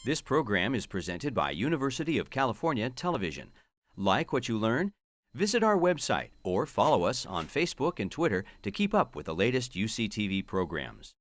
This program is presented by University of California Television. Like what you learn? Visit our website or follow us on Facebook and Twitter to keep up with the latest UCTV programs.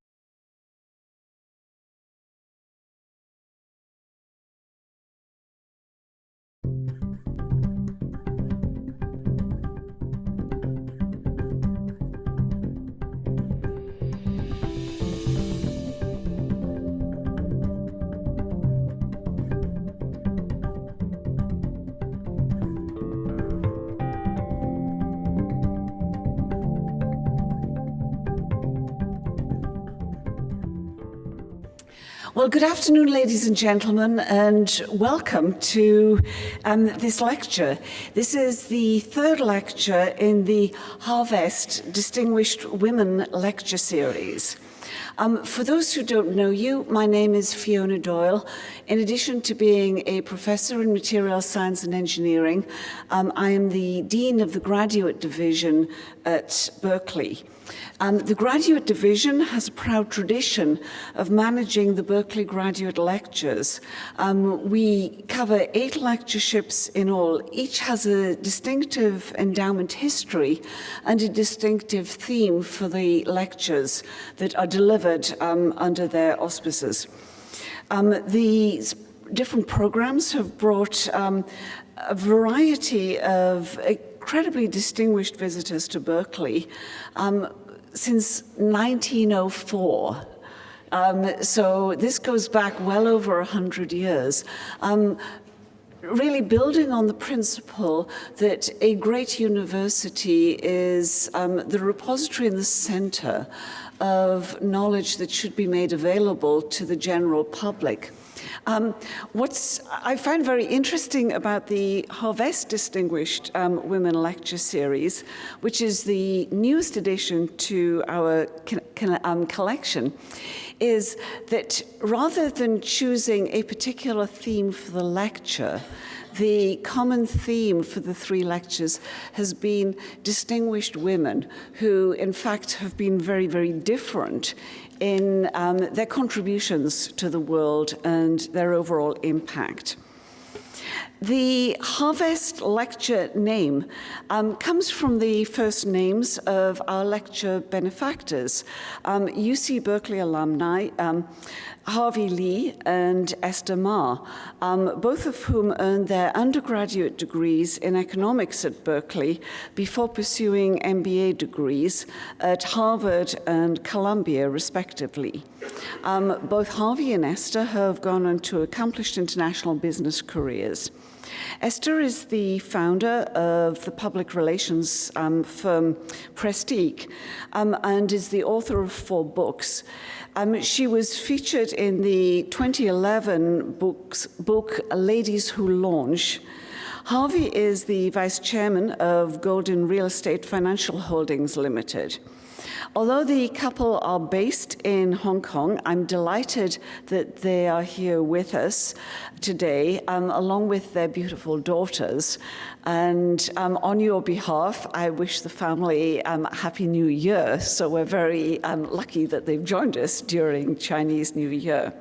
Well, good afternoon, ladies and gentlemen, and welcome to this lecture. This is the third lecture in the Harvest Distinguished Women Lecture Series. For those who don't know you, my name is Fiona Doyle. In addition to being a professor in material science and engineering, I am the Dean of the Graduate Division at Berkeley. The Graduate Division has a proud tradition of managing the Berkeley Graduate Lectures. We cover 8 lectureships in all. Each has a distinctive endowment history and a distinctive theme for the lectures that are delivered under their auspices. The different programs have brought a variety of incredibly distinguished visitors to Berkeley since 1904. So this goes back well over 100 years. Really building on the principle that a great university is the repository and the center of knowledge that should be made available to the general public. What I find very interesting about the Harvest Distinguished Women Lecture Series, which is the newest addition to our collection, is that rather than choosing a particular theme for the lecture, the common theme for the 3 lectures has been distinguished women who, in fact, have been very, very different in their contributions to the world and their overall impact. The Harvest lecture name comes from the first names of our lecture benefactors, UC Berkeley alumni, Harvey Lee and Esther Ma, both of whom earned their undergraduate degrees in economics at Berkeley before pursuing MBA degrees at Harvard and Columbia, respectively. Both Harvey and Esther have gone on to accomplished international business careers. Esther is the founder of the public relations firm Prestige and is the author of 4 books. She was featured in the 2011 book Ladies Who Launch. Harvey is the vice chairman of Golden Real Estate Financial Holdings Limited. Although the couple are based in Hong Kong, I'm delighted that they are here with us today, along with their beautiful daughters. And on your behalf, I wish the family Happy New Year. So we're very lucky that they've joined us during Chinese New Year.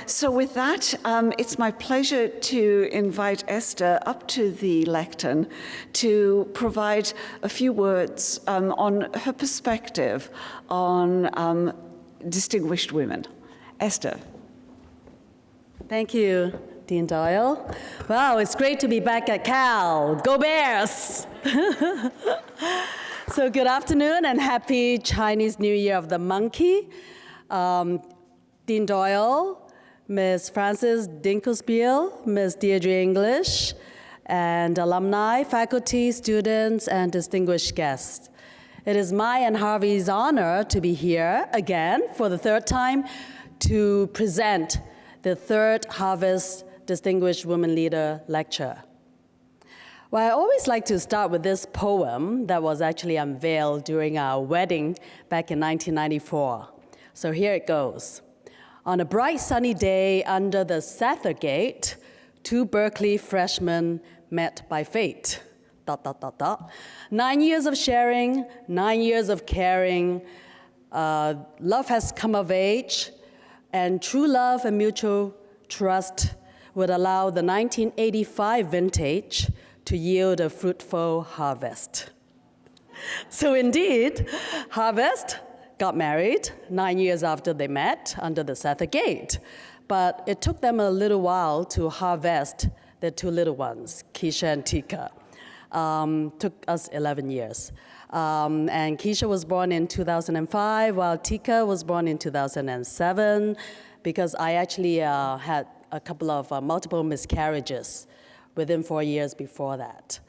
So with that, it's my pleasure to invite Esther up to the lectern to provide a few words on her perspective on distinguished women. Esther. Thank you, Dean Doyle. Wow, it's great to be back at Cal. Go Bears! So good afternoon and happy Chinese New Year of the Monkey. Dean Doyle, Ms. Frances Dinkelspiel, Ms. Deirdre English, and alumni, faculty, students, and distinguished guests. It is my and Harvey's honor to be here again for the 3rd time to present the 3rd Harvest Distinguished Women Leader Lecture. Well, I always like to start with this poem that was actually unveiled during our wedding back in 1994. So here it goes. On a bright sunny day under the Sather Gate, 2 Berkeley freshmen met by fate. ... 9 years of sharing, 9 years of caring. Love has come of age, and true love and mutual trust would allow the 1985 vintage to yield a fruitful harvest. So indeed, Harvest got married 9 years after they met under the Sether Gate. But it took them a little while to harvest their two little ones, Keisha and Tika. Took us 11 years. And Keisha was born in 2005, while Tika was born in 2007, because I actually had a couple of multiple miscarriages within 4 years before that.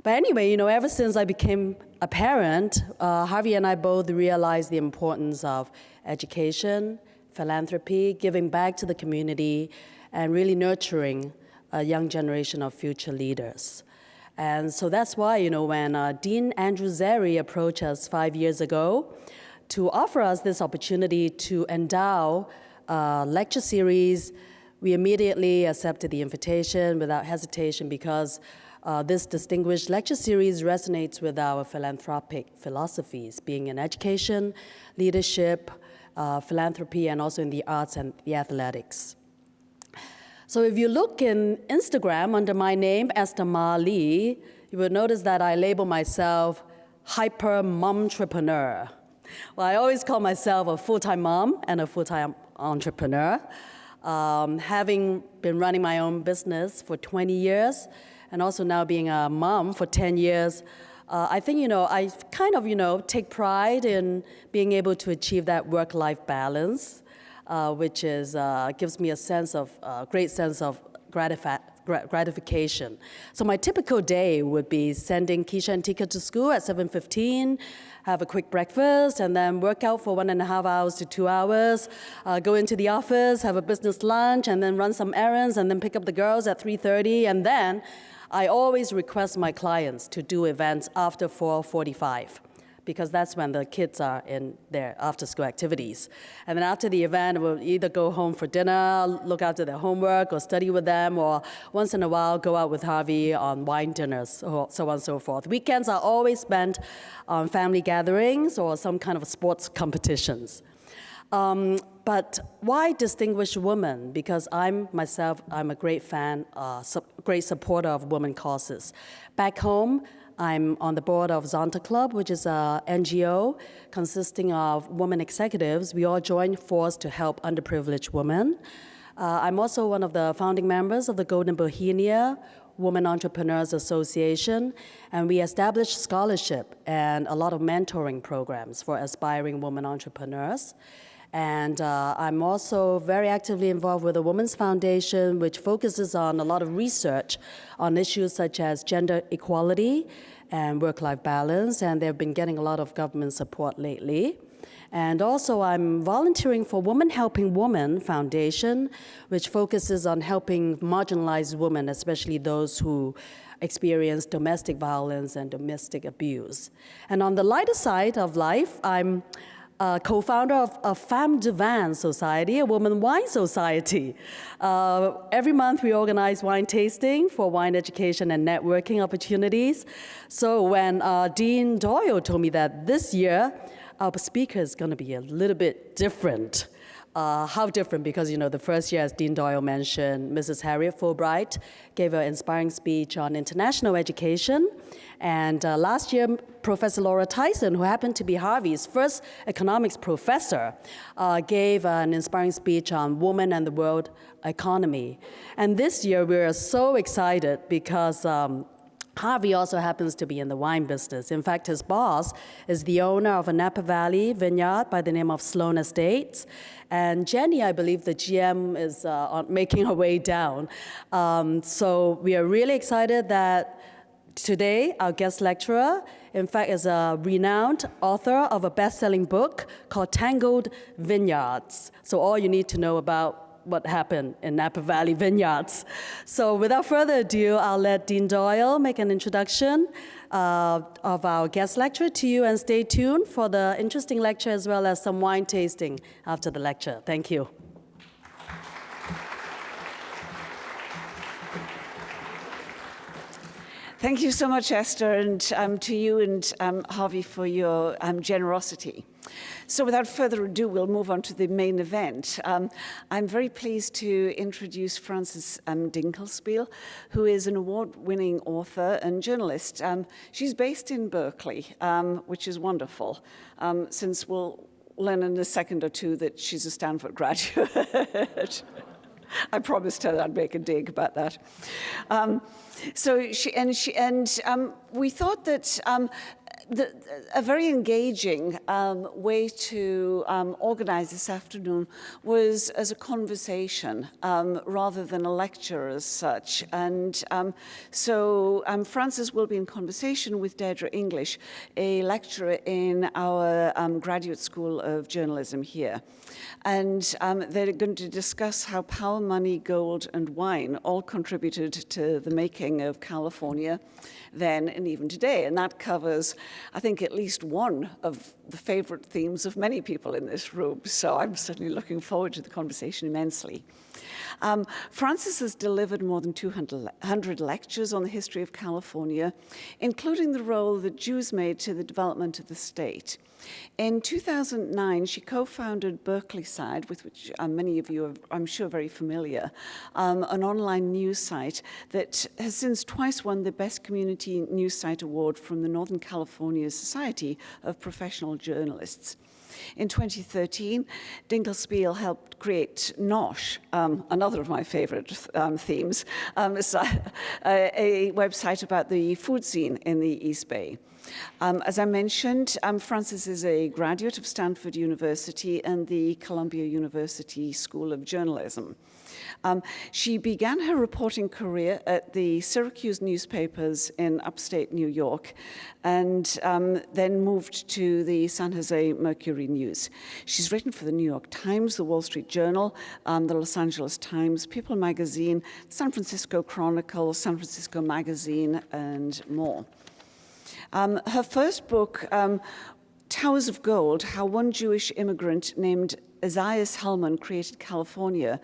But anyway, ever since I became a parent, Harvey and I both realized the importance of education, philanthropy, giving back to the community, and really nurturing a young generation of future leaders. And so that's why, when Dean Andrew Zeri approached us 5 years ago to offer us this opportunity to endow a lecture series, we immediately accepted the invitation without hesitation because this distinguished lecture series resonates with our philanthropic philosophies, being in education, leadership, philanthropy, and also in the arts and the athletics. So if you look in Instagram under my name, Esther Ma Lee, you will notice that I label myself hyper momtrepreneur. Well, I always call myself a full-time mom and a full-time entrepreneur. Having been running my own business for 20 years, and also now being a mom for 10 years, I think, I kind of, take pride in being able to achieve that work-life balance, which is, gives me a great sense of gratification. So my typical day would be sending Keisha and Tika to school at 7:15, have a quick breakfast, and then work out for 1.5 hours to 2 hours, go into the office, have a business lunch, and then run some errands, and then pick up the girls at 3:30, and then I always request my clients to do events after 4:45, because that's when the kids are in their after-school activities. And then after the event, we'll either go home for dinner, look after their homework, or study with them, or once in a while go out with Harvey on wine dinners, or so on and so forth. Weekends are always spent on family gatherings or some kind of sports competitions. But why distinguished women? Because I'm a great fan, great supporter of women causes. Back home, I'm on the board of Zonta Club, which is an NGO consisting of women executives. We all join force to help underprivileged women. I'm also one of the founding members of the Golden Bohemia Women Entrepreneurs Association, and we established scholarship and a lot of mentoring programs for aspiring women entrepreneurs. And I'm also very actively involved with the Women's Foundation, which focuses on a lot of research on issues such as gender equality and work-life balance, and they've been getting a lot of government support lately. And also I'm volunteering for Women Helping Women Foundation, which focuses on helping marginalized women, especially those who experience domestic violence and domestic abuse. And on the lighter side of life, I'm co-founder of a Femme de Vin Society, a woman wine society. Every month we organize wine tasting for wine education and networking opportunities. So when Dean Doyle told me that this year our speaker is going to be a little bit different. How different? Because, the first year, as Dean Doyle mentioned, Mrs. Harriet Fulbright gave an inspiring speech on international education. And last year, Professor Laura Tyson, who happened to be Harvey's first economics professor, gave an inspiring speech on women and the world economy. And this year, we're so excited because Harvey also happens to be in the wine business. In fact, his boss is the owner of a Napa Valley vineyard by the name of Sloan Estates. And Jenny, I believe the GM, is making her way down. So we are really excited that today our guest lecturer, in fact, is a renowned author of a best-selling book called Tangled Vineyards. So all you need to know about what happened in Napa Valley vineyards. So without further ado, I'll let Dean Doyle make an introduction of our guest lecturer to you, and stay tuned for the interesting lecture as well as some wine tasting after the lecture. Thank you. Thank you so much, Esther, and to you and Harvey for your generosity. So without further ado, we'll move on to the main event. I'm very pleased to introduce Frances Dinkelspiel, who is an award-winning author and journalist. She's based in Berkeley, which is wonderful, since we'll learn in a second or two that she's a Stanford graduate. I promised her I'd make a dig about that. We thought that a very engaging way to organize this afternoon was as a conversation rather than a lecture as such. And so Frances will be in conversation with Deirdre English, a lecturer in our Graduate School of Journalism here. And they're going to discuss how power, money, gold, and wine all contributed to the making of California then and even today. And that covers, I think, at least one of the favorite themes of many people in this room. So I'm certainly looking forward to the conversation immensely. Frances has delivered more than 200 lectures on the history of California, including the role that Jews made to the development of the state. In 2009, she co-founded Berkeley Side, with which many of you are, I'm sure, very familiar, an online news site that has since twice won the Best Community News Site Award from the Northern California Society of Professional Journalists. In 2013, Dinkelspiel helped create Nosh, another of my favorite themes, a website about the food scene in the East Bay. As I mentioned, Frances is a graduate of Stanford University and the Columbia University School of Journalism. She began her reporting career at the Syracuse newspapers in upstate New York and then moved to the San Jose Mercury News. She's written for the New York Times, the Wall Street Journal, the Los Angeles Times, People Magazine, San Francisco Chronicle, San Francisco Magazine, and more. Her first book, Towers of Gold, How One Jewish Immigrant Named Isaias Helmand Created California,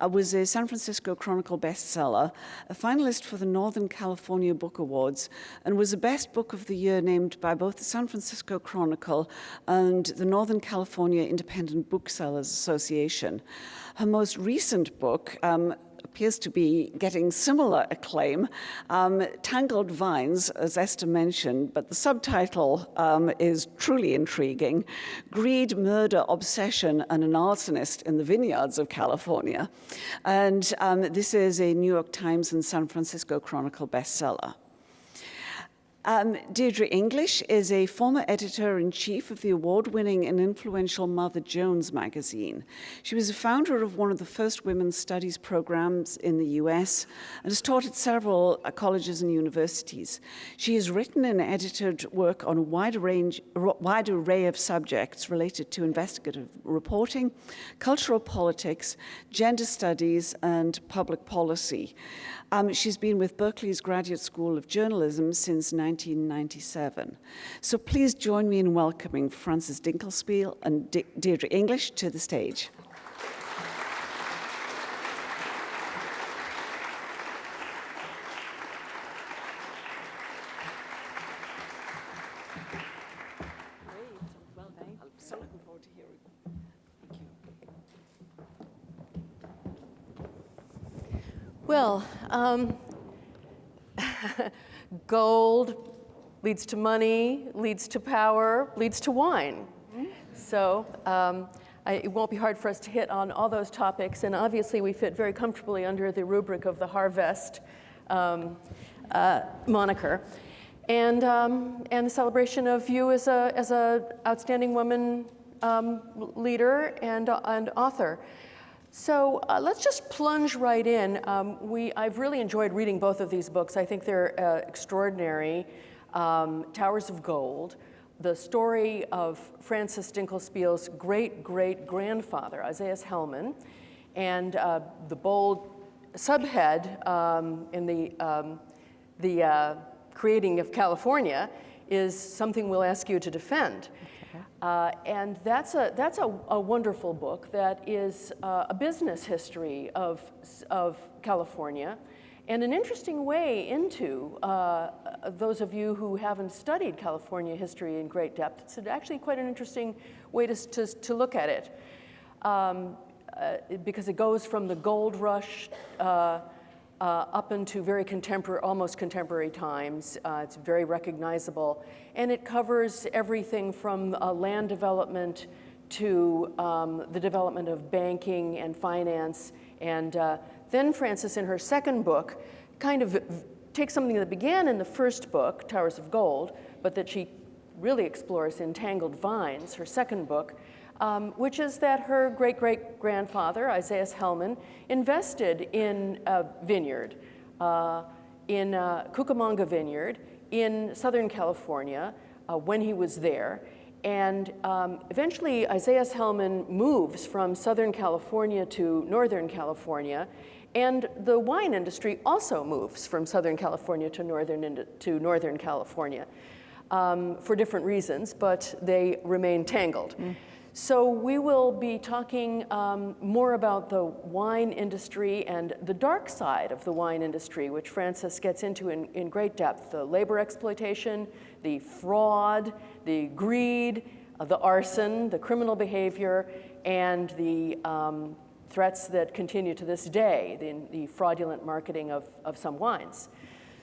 was a San Francisco Chronicle bestseller, a finalist for the Northern California Book Awards, and was the best book of the year named by both the San Francisco Chronicle and the Northern California Independent Booksellers Association. Her most recent book appears to be getting similar acclaim, Tangled Vines, as Esther mentioned, but the subtitle is truly intriguing, Greed, Murder, Obsession, and an Arsonist in the Vineyards of California. And this is a New York Times and San Francisco Chronicle bestseller. Deirdre English is a former editor-in-chief of the award-winning and influential Mother Jones magazine. She was a founder of one of the first women's studies programs in the US and has taught at several colleges and universities. She has written and edited work on a wide array of subjects related to investigative reporting, cultural politics, gender studies, and public policy. She's been with Berkeley's Graduate School of Journalism since 1997. So please join me in welcoming Frances Dinkelspiel and Deirdre English to the stage. Well, gold leads to money, leads to power, leads to wine. So it won't be hard for us to hit on all those topics, and obviously we fit very comfortably under the rubric of the Harvest moniker, and the celebration of you as a outstanding woman leader and author. So let's just plunge right in. I've really enjoyed reading both of these books. I think they're extraordinary. Towers of Gold, the story of Frances Dinkelspiel's great-great-grandfather, Isaias Helmand, and the bold subhead in the creating of California is something we'll ask you to defend. And that's a wonderful book that is a business history of California And an interesting way into, those of you who haven't studied California history in great depth, it's actually quite an interesting way to look at it. Because it goes from the gold rush up into very contemporary, almost contemporary times. It's very recognizable. And it covers everything from land development to the development of banking and finance. And then Frances, in her second book, kind of takes something that began in the first book, Towers of Gold, but that she really explores in Tangled Vines, her second book, which is that her great-great-grandfather, Isaiah Hellman, invested in a vineyard, in Cucamonga Vineyard in Southern California when he was there. And eventually, Isaiah Hellman moves from Southern California to Northern California, and the wine industry also moves from Southern California to Northern California for different reasons, but they remain tangled. So we will be talking more about the wine industry and the dark side of the wine industry, which Frances gets into in great depth: the labor exploitation, the fraud, the greed, the arson, the criminal behavior, and the threats that continue to this day, the fraudulent marketing of some wines.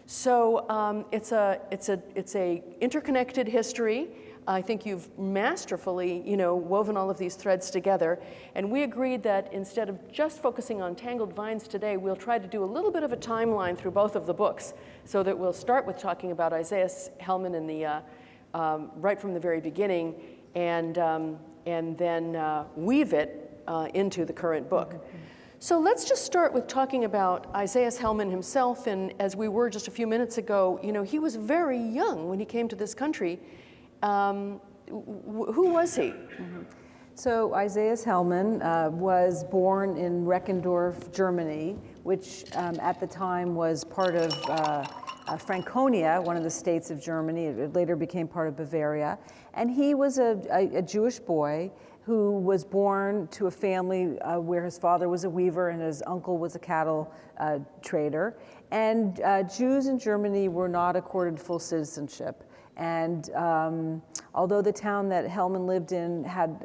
So it's a interconnected history. I think you've masterfully, woven all of these threads together. And we agreed that instead of just focusing on Tangled Vines today, we'll try to do a little bit of a timeline through both of the books, so that we'll start with talking about Isaiah Hellman in the right from the very beginning, and then weave it into the current book. So let's just start with talking about Isaiah Hellman himself. And as we were just a few minutes ago, he was very young when he came to this country. Who was he? So Isaiah Hellman was born in Reckendorf, Germany, which at the time was part of Franconia, one of the states of Germany. It later became part of Bavaria. And he was a Jewish boy who was born to a family where his father was a weaver and his uncle was a cattle trader. And Jews in Germany were not accorded full citizenship. And although the town that Hellman lived in had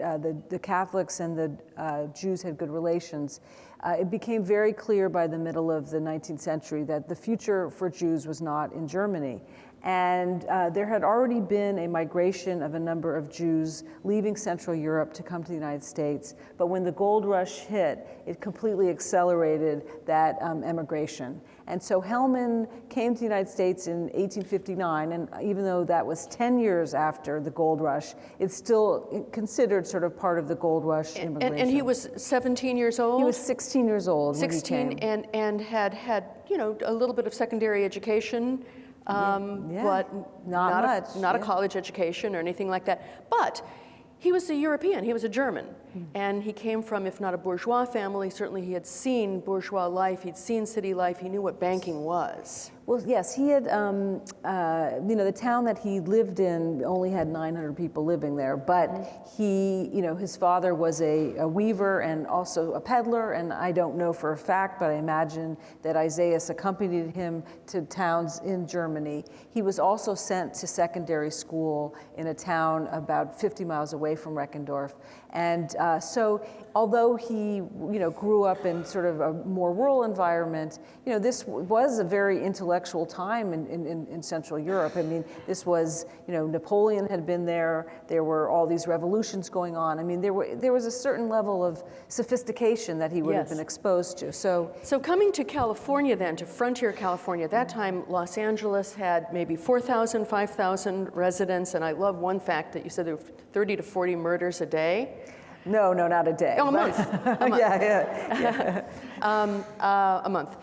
the Catholics and the Jews had good relations, it became very clear by the middle of the 19th century that the future for Jews was not in Germany. And there had already been a migration of a number of Jews leaving Central Europe to come to the United States. But when the gold rush hit, it completely accelerated that emigration. And so Hellman came to the United States in 1859, and even though that was 10 years after the gold rush, it's still considered sort of part of the gold rush immigration. And he was 17 years old? He was 16 years old 16 when he came. and had a little bit of secondary education. But not much. Not a college education or anything like that. But he was a European, he was a German. And he came from, if not a bourgeois family, certainly he had seen bourgeois life, he'd seen city life, he knew what banking was. Well, yes, he had, the town that he lived in only had 900 people living there, but he, his father was a weaver and also a peddler, and I don't know for a fact, but I imagine that Isaiah accompanied him to towns in Germany. He was also sent to secondary school in a town about 50 miles away from Reckendorf. And so although he, grew up in sort of a more rural environment, this was a very intellectual time in Central Europe. I mean, this was, Napoleon had been there. There were all these revolutions going on. I mean, there was a certain level of sophistication that he would have been exposed to. So coming to California then, to frontier California, at that time Los Angeles had maybe 4,000, 5,000 residents, and I love one fact that you said there were 30 to 40 murders a day. No, not a day. Oh, a month. A month. Yeah. A month.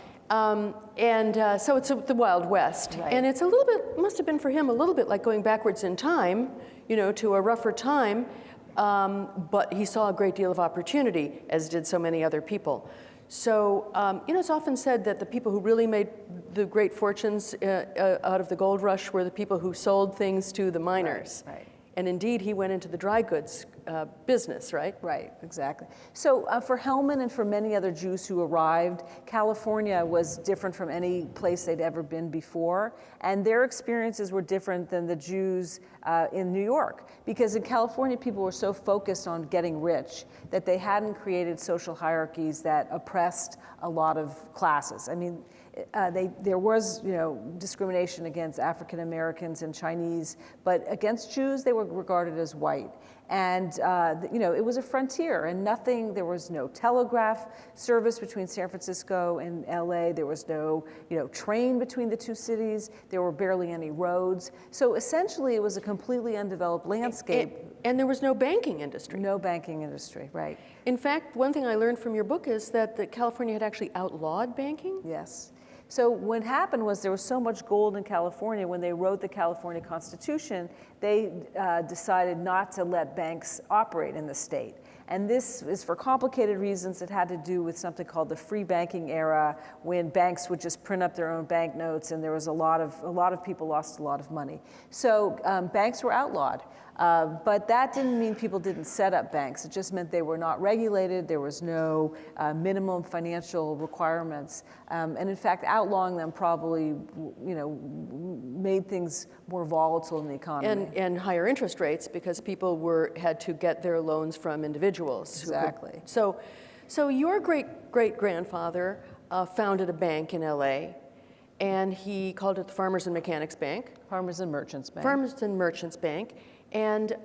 So it's the Wild West. Right. And it's a little bit, must have been for him a little bit like going backwards in time, to a rougher time, but he saw a great deal of opportunity, as did so many other people. So, it's often said that the people who really made the great fortunes out of the gold rush were the people who sold things to the miners. Right. And indeed, he went into the dry goods business, right? Right, exactly. So for Helmand and for many other Jews who arrived, California was different from any place they'd ever been before, and their experiences were different than the Jews in New York, because in California people were so focused on getting rich that they hadn't created social hierarchies that oppressed a lot of classes. I mean, there was, discrimination against African Americans and Chinese, but against Jews, they were regarded as white. And, it was a frontier, and there was no telegraph service between San Francisco and LA. There was no, train between the two cities. There were barely any roads. So essentially, it was a completely undeveloped landscape. And there was no banking industry. No banking industry, right. In fact, one thing I learned from your book is that California had actually outlawed banking. Yes. So what happened was there was so much gold in California, when they wrote the California Constitution, they decided not to let banks operate in the state. And this is for complicated reasons. It had to do with something called the free banking era, when banks would just print up their own banknotes, and there was a lot of people lost a lot of money. So banks were outlawed. But that didn't mean people didn't set up banks. It just meant they were not regulated. There was no minimum financial requirements. And in fact, outlawing them probably, made things more volatile in the economy. And higher interest rates, because people had to get their loans from individuals. Exactly. So your great-great-grandfather founded a bank in LA, and he called it the Farmers and Mechanics Bank. Farmers and Merchants Bank. Farmers and Merchants Bank. And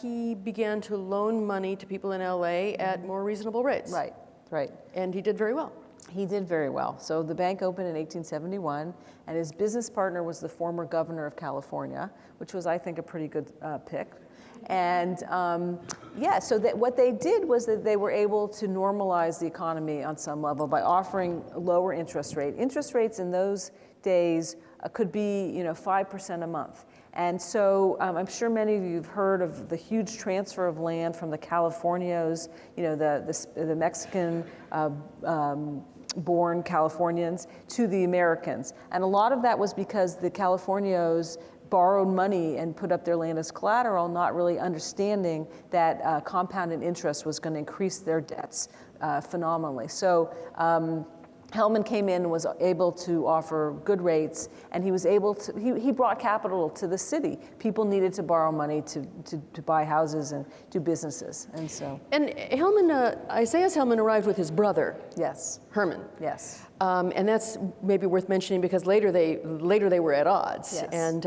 he began to loan money to people in LA at more reasonable rates. Right. And he did very well. He did very well. So the bank opened in 1871, and his business partner was the former governor of California, which was, I think, a pretty good pick. And so what they did was that they were able to normalize the economy on some level by offering a lower interest rate. Interest rates in those days could be, 5% a month. And so I'm sure many of you have heard of the huge transfer of land from the Californios, the Mexican born Californians, to the Americans. And a lot of that was because the Californios borrowed money and put up their land as collateral, not really understanding that compounded interest was going to increase their debts phenomenally. So Helmand came in and was able to offer good rates, and he was able to, he brought capital to the city. People needed to borrow money to buy houses and do businesses, and so. And Helmand, Isaiah Helmand arrived with his brother. Yes. Herman. Yes. And that's maybe worth mentioning, because later they were at odds. Yes. And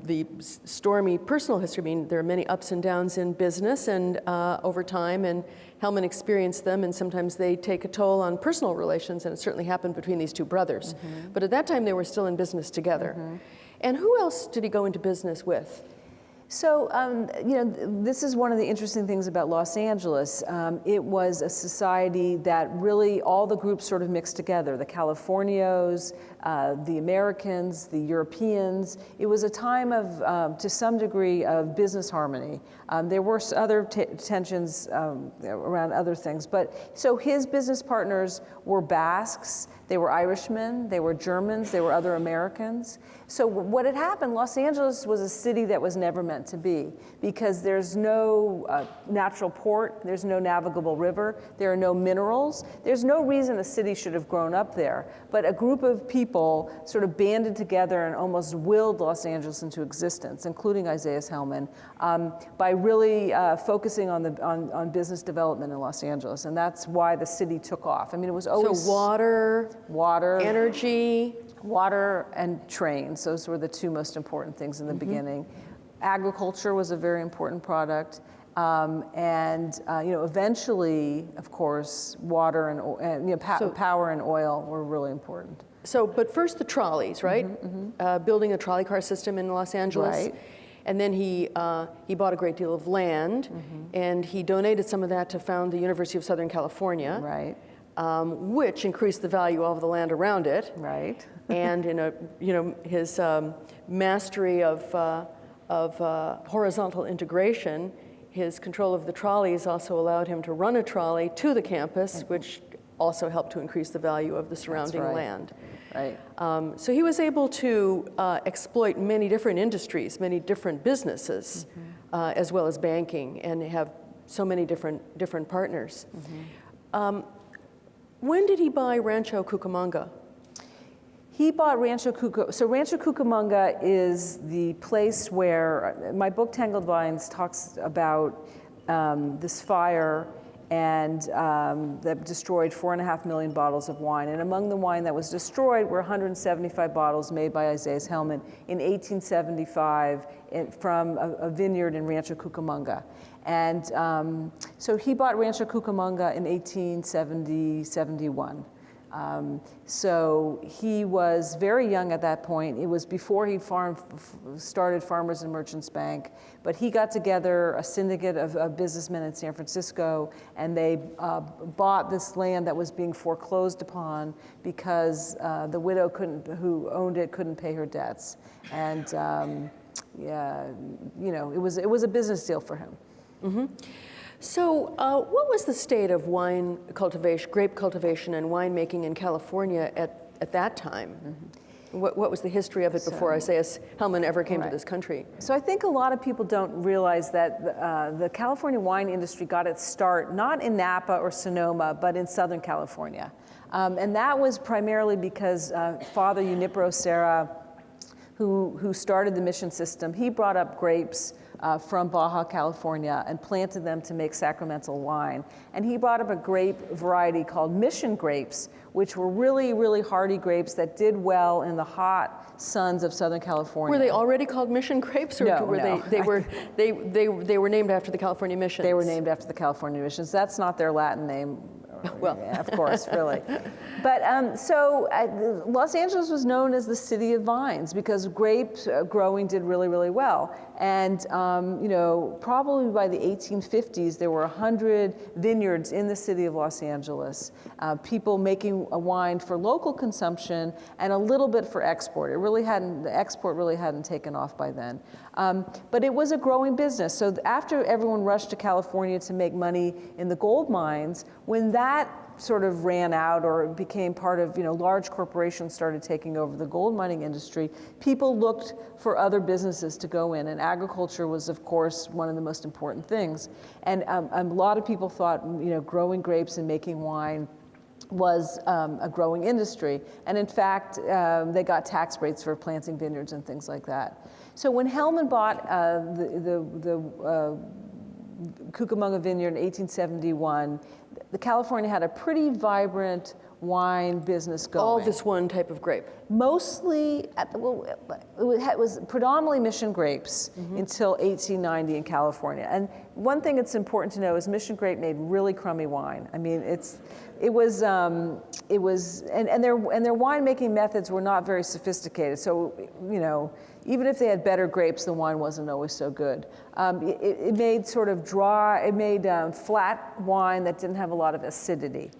the stormy personal history, I mean, there are many ups and downs in business and over time, and Helmand experienced them, and sometimes they take a toll on personal relations, and it certainly happened between these two brothers. Mm-hmm. But at that time, they were still in business together. Mm-hmm. And who else did he go into business with? So, this is one of the interesting things about Los Angeles. It was a society that really all the groups sort of mixed together. The Californios, the Americans, the Europeans. It was a time of, to some degree, of business harmony. There were other tensions around other things. But so his business partners were Basques, they were Irishmen, they were Germans, they were other Americans. So what had happened, Los Angeles was a city that was never meant to be, because there's no natural port, there's no navigable river, there are no minerals. There's no reason a city should have grown up there, but a group of people sort of banded together and almost willed Los Angeles into existence, including Isaiah Helmand, by really focusing on business development in Los Angeles, and that's why the city took off. I mean, it was always so water, energy. Water and trains, those were the two most important things in the beginning. Agriculture was a very important product, and eventually, of course, water and power and oil were really important. So, but first the trolleys, right? Building a trolley car system in Los Angeles. Right. And then he bought a great deal of land, and he donated some of that to found the University of Southern California. Right. Which increased the value of the land around it. Right. And his mastery of horizontal integration, his control of the trolleys also allowed him to run a trolley to the campus, which also helped to increase the value of the surrounding land. Right. So he was able to exploit many different industries, many different businesses, as well as banking, and have so many different partners. When did he buy Rancho Cucamonga? He bought Rancho Cucamonga. So Rancho Cucamonga is the place where my book Tangled Vines talks about this fire and that destroyed 4.5 million bottles of wine. And among the wine that was destroyed were 175 bottles made by Isaiah Helmand in 1875 from a vineyard in Rancho Cucamonga. And so he bought Rancho Cucamonga in 1871. So he was very young at that point. It was before he started Farmers and Merchants Bank, but he got together a syndicate of businessmen in San Francisco, and they bought this land that was being foreclosed upon because the widow who owned it couldn't pay her debts. And yeah, you know, it was a business deal for him. So what was the state of wine cultivation, grape cultivation and winemaking in California at that time? What was the history of it before Isaiah Helmand ever came to this country? So I think a lot of people don't realize that the California wine industry got its start not in Napa or Sonoma, but in Southern California. And that was primarily because Father Junipero Serra, who started the mission system, he brought up grapes from Baja California and planted them to make sacramental wine. And he brought up a grape variety called Mission grapes, which were really, really hardy grapes that did well in the hot suns of Southern California. Were they already called Mission grapes, or no. they were named after the California missions? They were named after the California missions. That's not their Latin name. Well, yeah, of course, really. But so Los Angeles was known as the city of vines because grape growing did really, really well. And you know, probably by the 1850s, there were 100 vineyards in the city of Los Angeles. People making a wine for local consumption and a little bit for export. The export really hadn't taken off by then. But it was a growing business. So after everyone rushed to California to make money in the gold mines, when that sort of ran out or became part of, you know, large corporations started taking over the gold mining industry, people looked for other businesses to go in, and agriculture was, of course, one of the most important things. And a lot of people thought, you know, growing grapes and making wine was a growing industry. And in fact, they got tax rates for planting vineyards and things like that. So when Helmand bought the Cucamonga vineyard in 1871, California had a pretty vibrant wine business going. All this one type of grape? Mostly, well, it was predominantly Mission grapes until 1890 in California. And one thing that's important to know is Mission grape made really crummy wine. I mean, and their winemaking methods were not very sophisticated. So, you know, even if they had better grapes, the wine wasn't always so good. It made sort of dry, it made flat wine that didn't have a lot of acidity.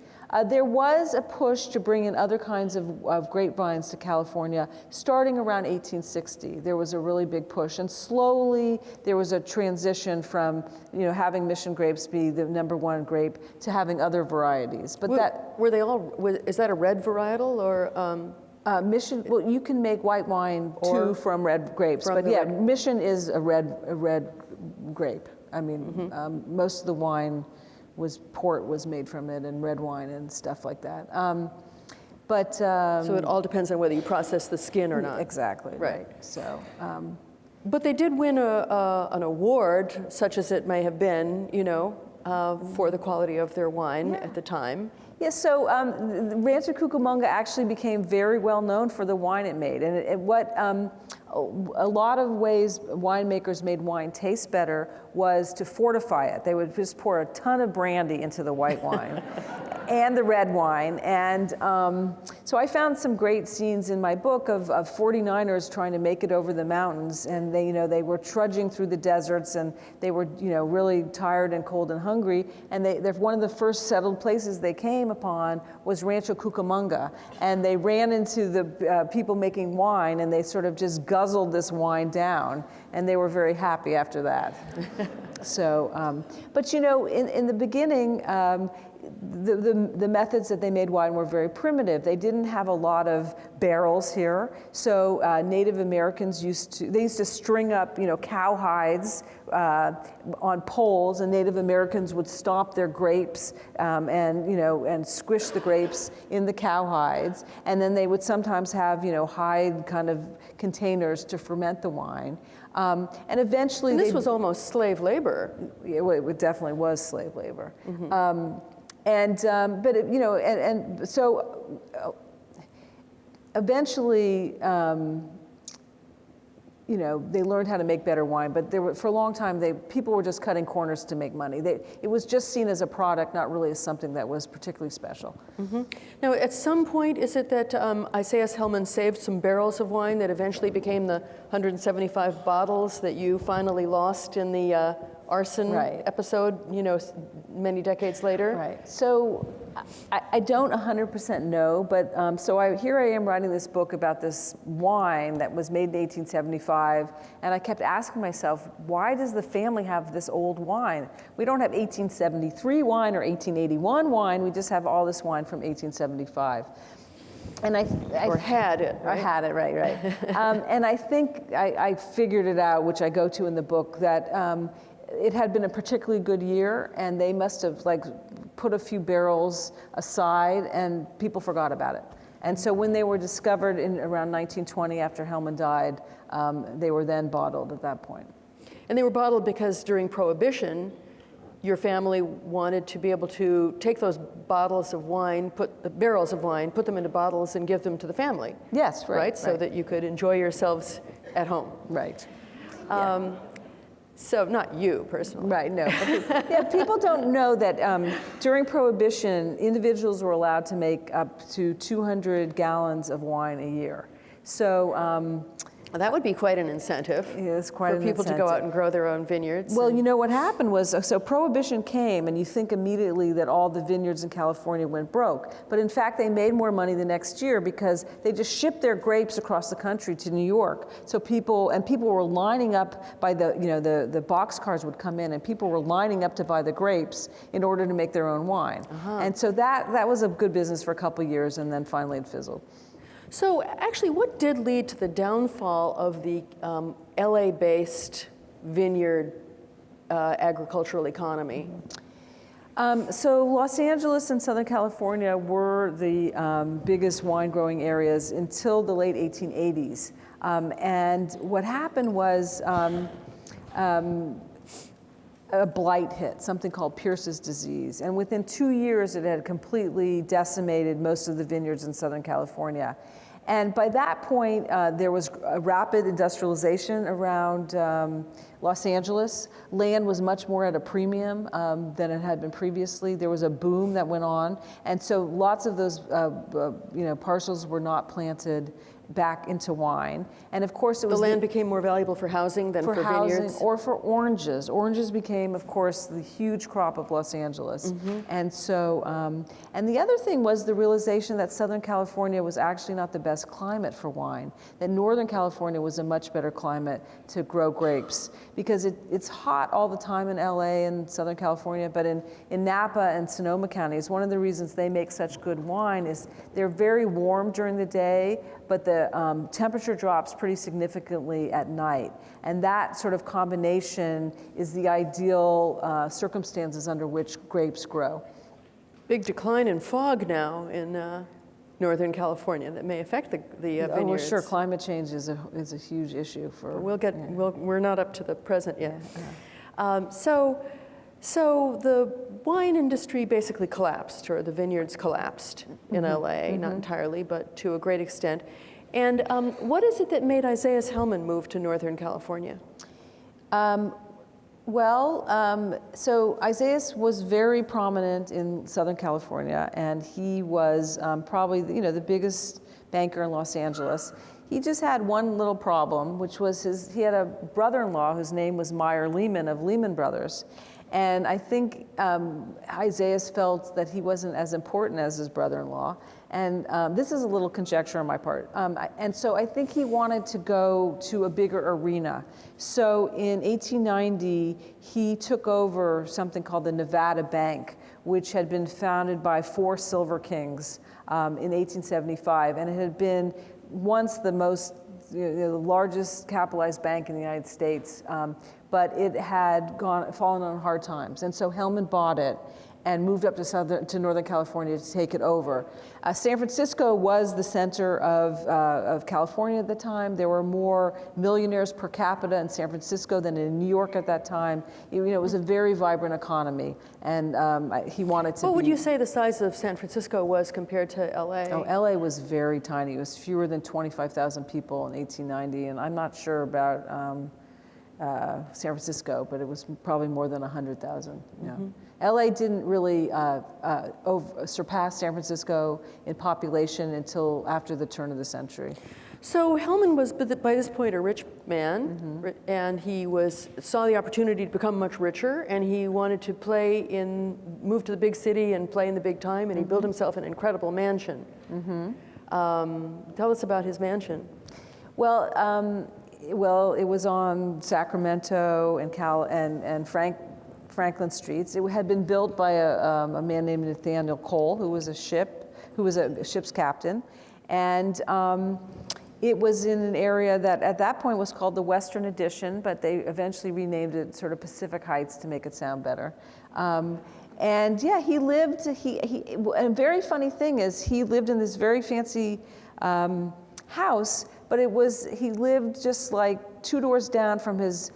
There was a push to bring in other kinds of grapevines to California starting around 1860. There was a really big push, and slowly there was a transition from, you know, having Mission grapes be the #1 grape to having other varieties. But is that a red varietal or? Mission, well, you can make white wine too from red grapes, but yeah, Mission is a red grape. I mean, most of the wine port was made from it, and red wine and stuff like that. So it all depends on whether you process the skin or not. Exactly, right. So, but they did win an award, such as it may have been, you know, for the quality of their wine at the time. Yeah, so Rancho Cucamonga actually became very well known for the wine it made. And a lot of ways winemakers made wine taste better was to fortify it. They would just pour a ton of brandy into the white wine and the red wine. And so I found some great scenes in my book of 49ers trying to make it over the mountains. And they were trudging through the deserts, and they were, really tired and cold and hungry. And they're one of the first settled places they came upon was Rancho Cucamonga. And they ran into the people making wine, and they sort of just guzzled this wine down. And they were very happy after that. So, but in the beginning, the methods that they made wine were very primitive. They didn't have a lot of barrels here, so Native Americans used to string up, cow hides on poles, and Native Americans would stomp their grapes and squish the grapes in the cow hides, and then they would sometimes have hide kind of containers to ferment the wine. And eventually, and this was almost slave labor. It definitely was slave labor. Mm-hmm. So eventually, they learned how to make better wine, but for a long time, people were just cutting corners to make money. It was just seen as a product, not really as something that was particularly special. Mm-hmm. Now, at some point, is it that Isaias Helmand saved some barrels of wine that eventually became the 175 bottles that you finally lost in the Arson episode, many decades later? Right. So I don't 100% know, but here I am writing this book about this wine that was made in 1875, and I kept asking myself, why does the family have this old wine? We don't have 1873 wine or 1881 wine, we just have all this wine from 1875. And I had it, right? I had it, right. And I think I figured it out, which I go to in the book, that it had been a particularly good year, and they must have put a few barrels aside, and people forgot about it. And so when they were discovered in around 1920, after Helmand died, they were then bottled at that point. And they were bottled because during Prohibition, your family wanted to be able to take those bottles of wine, barrels of wine, put them into bottles and give them to the family. Yes, right. So that you could enjoy yourselves at home. Right. So not you personally. Right, no. But people don't know that during Prohibition, individuals were allowed to make up to 200 gallons of wine a year. So that would be quite an incentive for people to go out and grow their own vineyards. Well, what happened was, so Prohibition came, and you think immediately that all the vineyards in California went broke. But in fact, they made more money the next year because they just shipped their grapes across the country to New York. So people were lining up by the boxcars would come in, and people were lining up to buy the grapes in order to make their own wine. Uh-huh. And so that was a good business for a couple of years, and then finally it fizzled. So actually, what did lead to the downfall of the LA-based vineyard agricultural economy? So Los Angeles and Southern California were the biggest wine growing areas until the late 1880s. And what happened was a blight hit, something called Pierce's disease. And within 2 years, it had completely decimated most of the vineyards in Southern California. And by that point, there was a rapid industrialization around Los Angeles. Land was much more at a premium than it had been previously. There was a boom that went on. And so lots of those parcels were not planted back into wine. And of course it was— The land became more valuable for housing than for vineyards? Or for oranges. Oranges became, of course, the huge crop of Los Angeles. Mm-hmm. And so, and the other thing was the realization that Southern California was actually not the best climate for wine, that Northern California was a much better climate to grow grapes, because it's hot all the time in LA and Southern California, but in Napa and Sonoma counties, one of the reasons they make such good wine is they're very warm during the day, but the temperature drops pretty significantly at night. And that sort of combination is the ideal circumstances under which grapes grow. Big decline in fog now in Northern California that may affect the vineyards. Oh, well, sure, climate change is a huge issue for— We're not up to the present yet. Yeah. So the wine industry basically collapsed, or the vineyards collapsed in LA, not entirely, but to a great extent. And what is it that made Isaias Helmand move to Northern California? So Isaias was very prominent in Southern California, and he was probably the biggest banker in Los Angeles. He just had one little problem, which was he had a brother-in-law whose name was Meyer Lehman of Lehman Brothers. And I think Isaias felt that he wasn't as important as his brother-in-law. And this is a little conjecture on my part. And so I think he wanted to go to a bigger arena. So in 1890, he took over something called the Nevada Bank, which had been founded by 4 Silver Kings in 1875, and it had been once the the largest capitalized bank in the United States, but it had fallen on hard times, and so Helmand bought it and moved up to Northern California to take it over. San Francisco was the center of California at the time. There were more millionaires per capita in San Francisco than in New York at that time. It was a very vibrant economy, and he wanted to What would you say the size of San Francisco was compared to LA? Oh, LA was very tiny. It was fewer than 25,000 people in 1890, and I'm not sure about San Francisco, but it was probably more than 100,000. Yeah. LA didn't really surpass San Francisco in population until after the turn of the century. So Helmand was by this point a rich man, and he saw the opportunity to become much richer, and he wanted to move to the big city and play in the big time, and he built himself an incredible mansion. Tell us about his mansion. Well, it was on Sacramento and Franklin Streets. It had been built by a man named Nathaniel Cole, who was a ship's captain, and it was in an area that at that point was called the Western Addition, but they eventually renamed it sort of Pacific Heights to make it sound better. And yeah, he lived. A very funny thing is he lived in this very fancy house, but he lived just like 2 doors down from his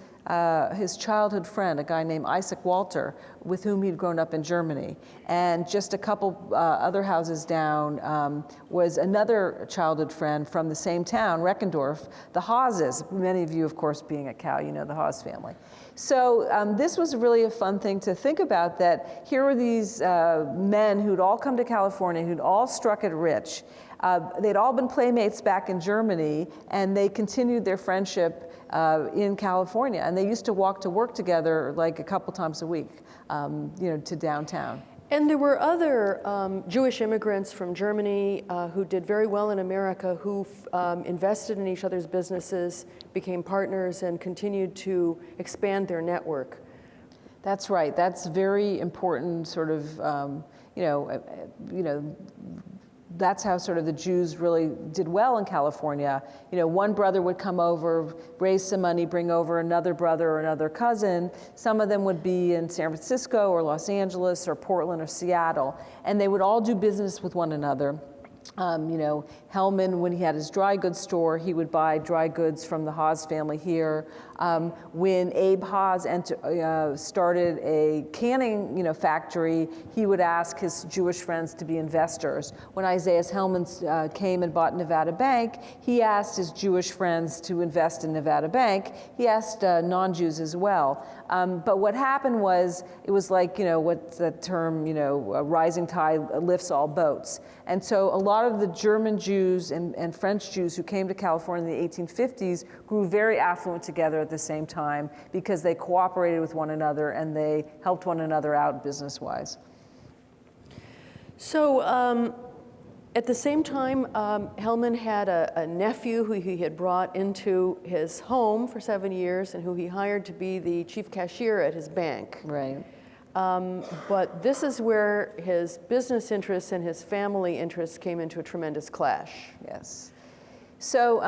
childhood friend, a guy named Isaac Walter, with whom he'd grown up in Germany. And just a couple other houses down was another childhood friend from the same town, Reckendorf, the Hawes. Many of you, of course, being at Cal, you know the Hawes family. So this was really a fun thing to think about, that here were these men who'd all come to California, who'd all struck it rich. They'd all been playmates back in Germany, and they continued their friendship in California, and they used to walk to work together like a couple times a week, to downtown. And there were other Jewish immigrants from Germany who did very well in America, who invested in each other's businesses, became partners, and continued to expand their network. That's right. That's very important. Sort of, that's how sort of the Jews really did well in California. One brother would come over, raise some money, bring over another brother or another cousin. Some of them would be in San Francisco or Los Angeles or Portland or Seattle, and they would all do business with one another. Hellman, when he had his dry goods store, he would buy dry goods from the Hawes family here. When Abe Hawes started a canning, factory, he would ask his Jewish friends to be investors. When Isaiah Hellman came and bought Nevada Bank, he asked his Jewish friends to invest in Nevada Bank. He asked non-Jews as well. But what happened was, it was like, what's that term, a rising tide lifts all boats. And so a lot of the German Jews and French Jews who came to California in the 1850s grew very affluent together at the same time because they cooperated with one another and they helped one another out business-wise. So at the same time, Helmand had a nephew who he had brought into his home for 7 years and who he hired to be the chief cashier at his bank. Right. But this is where his business interests and his family interests came into a tremendous clash. Yes. So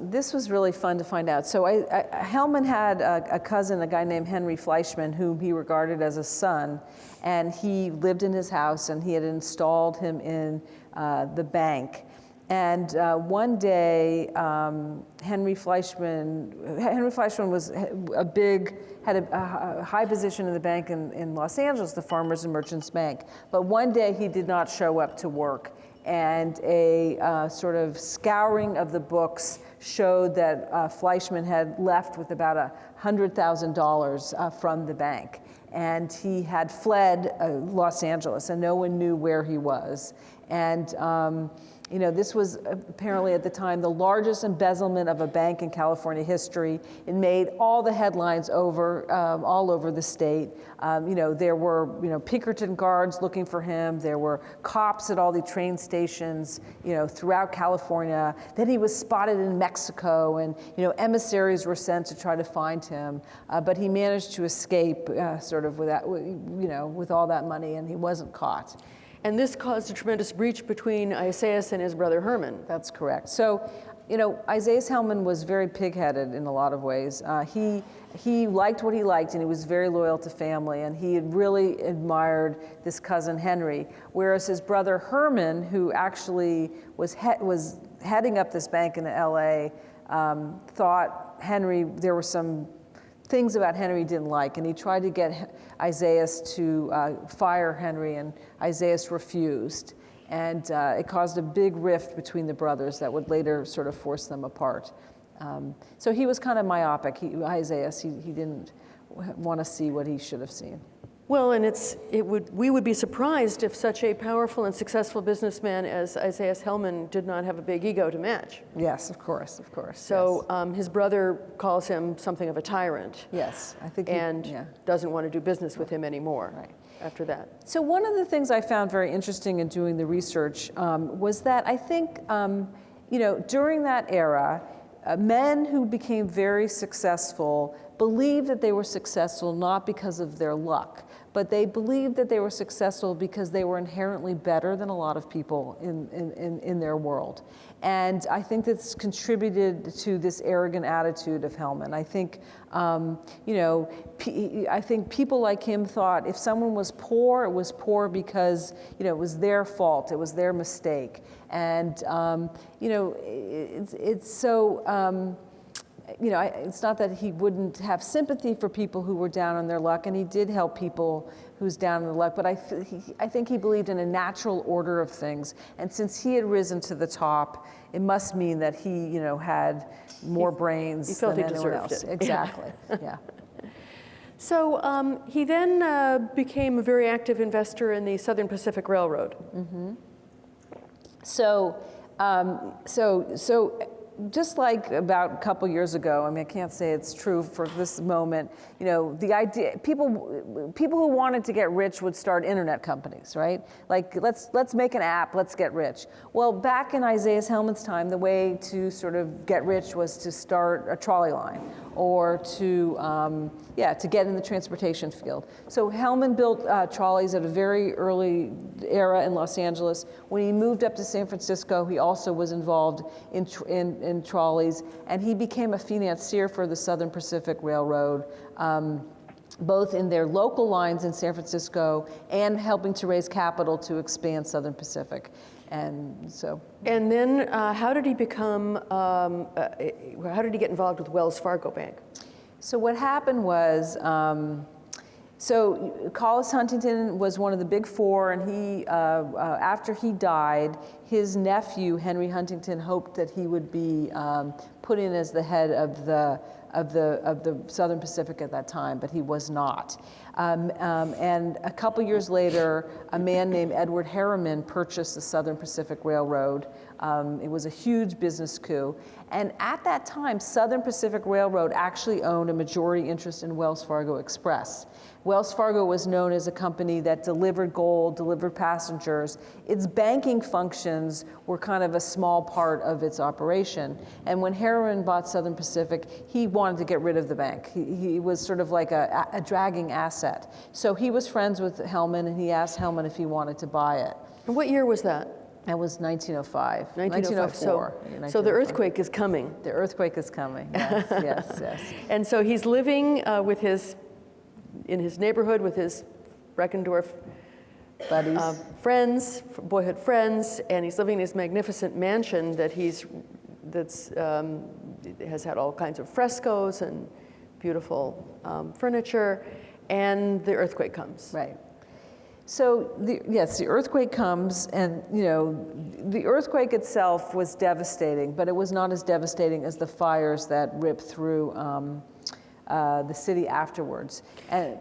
this was really fun to find out. So Helmand had a cousin, a guy named Henry Fleischmann, whom he regarded as a son, and he lived in his house, and he had installed him in the bank. And one day, Henry Fleischmann was had a high position in the bank in Los Angeles, the Farmers and Merchants Bank. But one day he did not show up to work, and a sort of scouring of the books showed that Fleischmann had left with about $100,000 from the bank. And he had fled Los Angeles, and no one knew where he was. And you know, this was apparently at the time the largest embezzlement of a bank in California history. It made all the headlines all over the state. You know, there were, you know, Pinkerton guards looking for him. There were cops at all the train stations, you know, throughout California. Then he was spotted in Mexico, and, you know, emissaries were sent to try to find him. But he managed to escape sort of without, you know, with all that money, and he wasn't caught. And this caused a tremendous breach between Isaias and his brother Herman. That's correct. So, you know, Isaias Helmand was very pig-headed in a lot of ways. He liked what he liked, and he was very loyal to family, and he had really admired this cousin Henry, whereas his brother Herman, who actually was heading up this bank in LA, thought Henry, there were some things about Henry he didn't like, and he tried to get Isaias to fire Henry, and Isaias refused. And it caused a big rift between the brothers that would later sort of force them apart. So he was kind of myopic, Isaias. He didn't want to see what he should have seen. Well, and we would be surprised if such a powerful and successful businessman as Isaias Hellman did not have a big ego to match. Yes, of course, of course. So yes. His brother calls him something of a tyrant. Yes, I think doesn't want to do business with him anymore. Right. After that. So one of the things I found very interesting in doing the research was that I think, you know, during that era, men who became very successful believed that they were successful not because of their luck, but they believed that they were successful because they were inherently better than a lot of people in their world. And I think that's contributed to this arrogant attitude of Hellman. I think, you know, I think people like him thought if someone was poor, it was poor because, you know, it was their fault, it was their mistake. And, you know, it's so, you know, it's not that he wouldn't have sympathy for people who were down on their luck, and he did help people who's down on their luck, but I think he believed in a natural order of things. And since he had risen to the top, it must mean that he, you know, had more brains than anyone else. Exactly, yeah. So he then became a very active investor in the Southern Pacific Railroad. Mm-hmm. So just like about a couple years ago, I mean, I can't say it's true for this moment, you know, the idea, people who wanted to get rich would start internet companies, right? Like, let's make an app, let's get rich. Well, back in Isaias Hellman's time, the way to sort of get rich was to start a trolley line or to get in the transportation field. So Helmand built trolleys at a very early era in Los Angeles. When he moved up to San Francisco, he also was involved in trolleys, and he became a financier for the Southern Pacific Railroad, both in their local lines in San Francisco and helping to raise capital to expand Southern Pacific. And so. And then how did he become, how did he get involved with Wells Fargo Bank? So what happened was, so Collis Huntington was one of the big four, and he, after he died, his nephew, Henry Huntington, hoped that he would be put in as the head of the Southern Pacific at that time, but he was not. And a couple years later, a man named Edward Harriman purchased the Southern Pacific Railroad. It was a huge business coup. And at that time, Southern Pacific Railroad actually owned a majority interest in Wells Fargo Express. Wells Fargo was known as a company that delivered gold, delivered passengers. Its banking functions were kind of a small part of its operation. And when Herman bought Southern Pacific, he wanted to get rid of the bank. He was sort of like a dragging asset. So he was friends with Hellman, and he asked Hellman if he wanted to buy it. And what year was that? That was 1905. 1904. So the earthquake is coming. The earthquake is coming, yes, yes. And so he's living in his neighborhood with his Reckendorf buddies, friends, boyhood friends, and he's living in his magnificent mansion that has had all kinds of frescoes and beautiful furniture, and the earthquake comes. Right. So the earthquake comes, and you know, the earthquake itself was devastating, but it was not as devastating as the fires that ripped through the city afterwards. And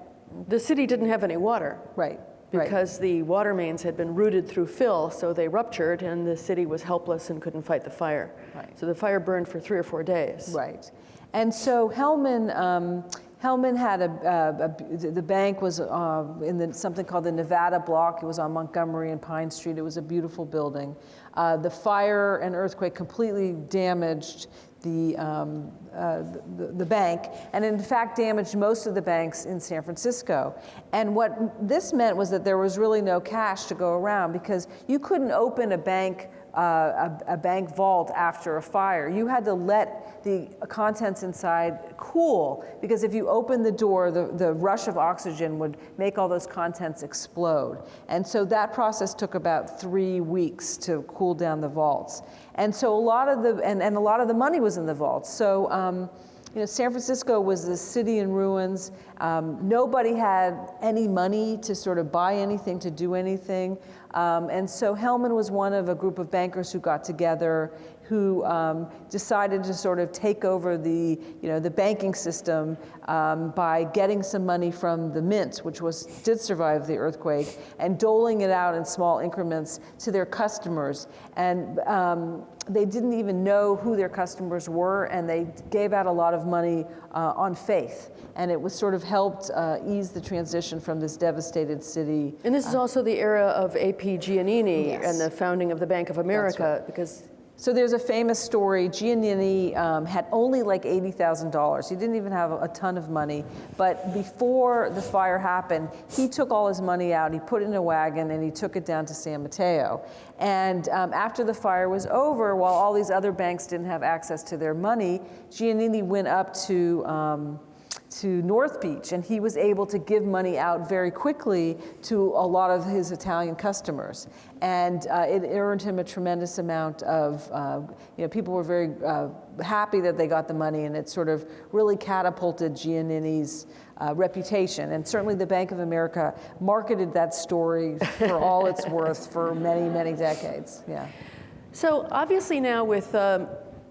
the city didn't have any water. Right. because the water mains had been routed through fill, so they ruptured and the city was helpless and couldn't fight the fire. Right. So the fire burned for 3 or 4 days. Right. And so Hellman had the bank was in something called the Nevada Block. It was on Montgomery and Pine Street. It was a beautiful building. The fire and earthquake completely damaged the bank, and in fact damaged most of the banks in San Francisco. And what this meant was that there was really no cash to go around, because you couldn't open a bank vault after a fire. You had to let the contents inside cool, because if you opened the door, the rush of oxygen would make all those contents explode. And so that process took about 3 weeks to cool down the vaults. And so a lot of the money was in the vaults. So San Francisco was this city in ruins. Nobody had any money to sort of buy anything, to do anything. And so Hellman was one of a group of bankers who got together, who decided to sort of take over the banking system by getting some money from the mint, which did survive the earthquake, and doling it out in small increments to their customers. And they didn't even know who their customers were, and they gave out a lot of money on faith. And it was sort of helped ease the transition from this devastated city. And this is also the era of A.P. Giannini. Yes. And the founding of the Bank of America, That's right. So there's a famous story. Giannini had only like $80,000. He didn't even have a ton of money. But before the fire happened, he took all his money out, he put it in a wagon, and he took it down to San Mateo. And after the fire was over, while all these other banks didn't have access to their money, Giannini went up to North Beach, and he was able to give money out very quickly to a lot of his Italian customers. And it earned him a tremendous amount of, people were very happy that they got the money, and it sort of really catapulted Giannini's reputation. And certainly the Bank of America marketed that story for all it's worth for many, many decades. Yeah. So obviously now with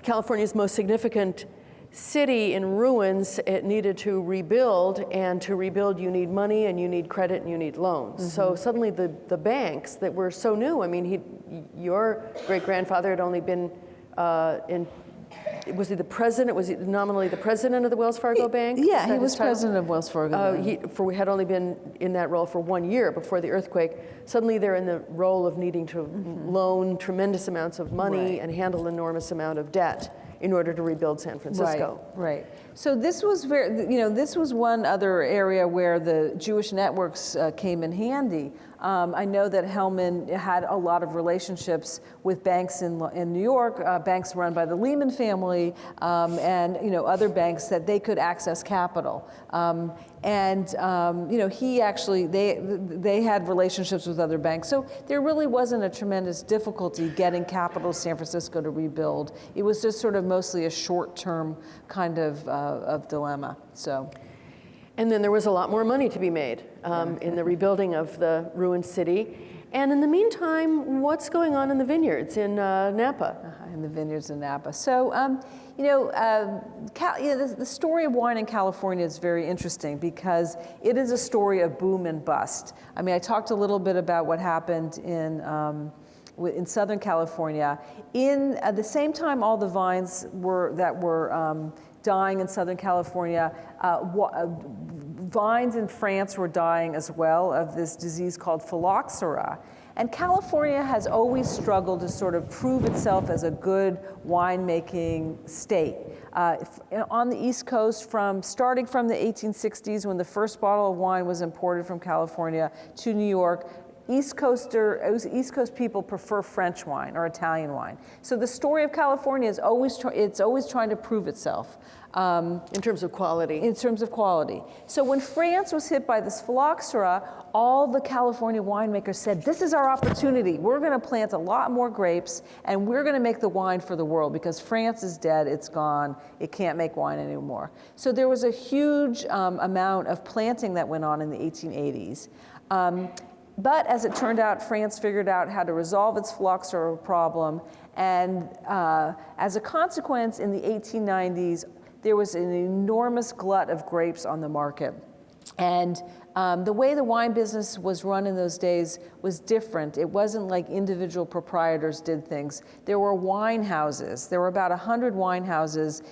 California's most significant city in ruins, it needed to rebuild, and to rebuild you need money and you need credit and you need loans. Mm-hmm. So suddenly the banks that were so new, I mean, your great-grandfather had only been was he the president? Was he nominally the president of the Wells Fargo Bank? Yeah, he was president of Wells Fargo. He had only been in that role for 1 year before the earthquake. Suddenly they're in the role of needing to loan tremendous amounts of money and handle enormous amount of debt in order to rebuild San Francisco. Right. So this was this was one other area where the Jewish networks came in handy. I know that Hellman had a lot of relationships with banks in New York, banks run by the Lehman family, and other banks that they could access capital. He actually, they had relationships with other banks. So there really wasn't a tremendous difficulty getting capital to San Francisco to rebuild. It was just sort of mostly a short-term kind of dilemma. So. And then there was a lot more money to be made in the rebuilding of the ruined city. And in the meantime, what's going on in the vineyards in Napa? In the vineyards in Napa. So, the story of wine in California is very interesting because it is a story of boom and bust. I mean, I talked a little bit about what happened in Southern California. In at the same time, all the vines that were dying in Southern California, vines in France were dying as well of this disease called phylloxera. And California has always struggled to sort of prove itself as a good winemaking state. On the East Coast, starting from the 1860s when the first bottle of wine was imported from California to New York, East Coast people prefer French wine or Italian wine. So the story of California is always trying to prove itself. In terms of quality. In terms of quality. So when France was hit by this phylloxera, all the California winemakers said, this is our opportunity. We're going to plant a lot more grapes, and we're going to make the wine for the world because France is dead, it's gone, it can't make wine anymore. So there was a huge amount of planting that went on in the 1880s. But as it turned out, France figured out how to resolve its phylloxera problem, and as a consequence, in the 1890s, there was an enormous glut of grapes on the market. And the way the wine business was run in those days was different. It wasn't like individual proprietors did things. There were wine houses. There were about 100 wine houses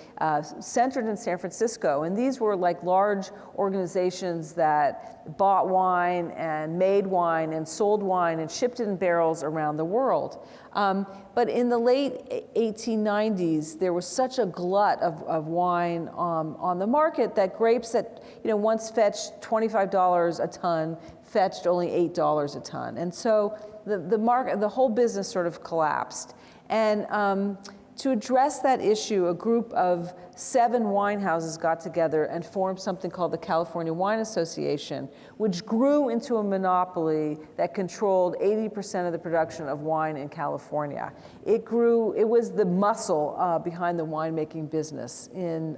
centered in San Francisco. And these were like large organizations that bought wine and made wine and sold wine and shipped it in barrels around the world. But in the late 1890s, there was such a glut of wine on the market that grapes that once fetched $25 a ton fetched only $8 a ton. And so the whole business sort of collapsed. And to address that issue, a group of 7 wine houses got together and formed something called the California Wine Association, which grew into a monopoly that controlled 80% of the production of wine in California. It was the muscle behind the winemaking business in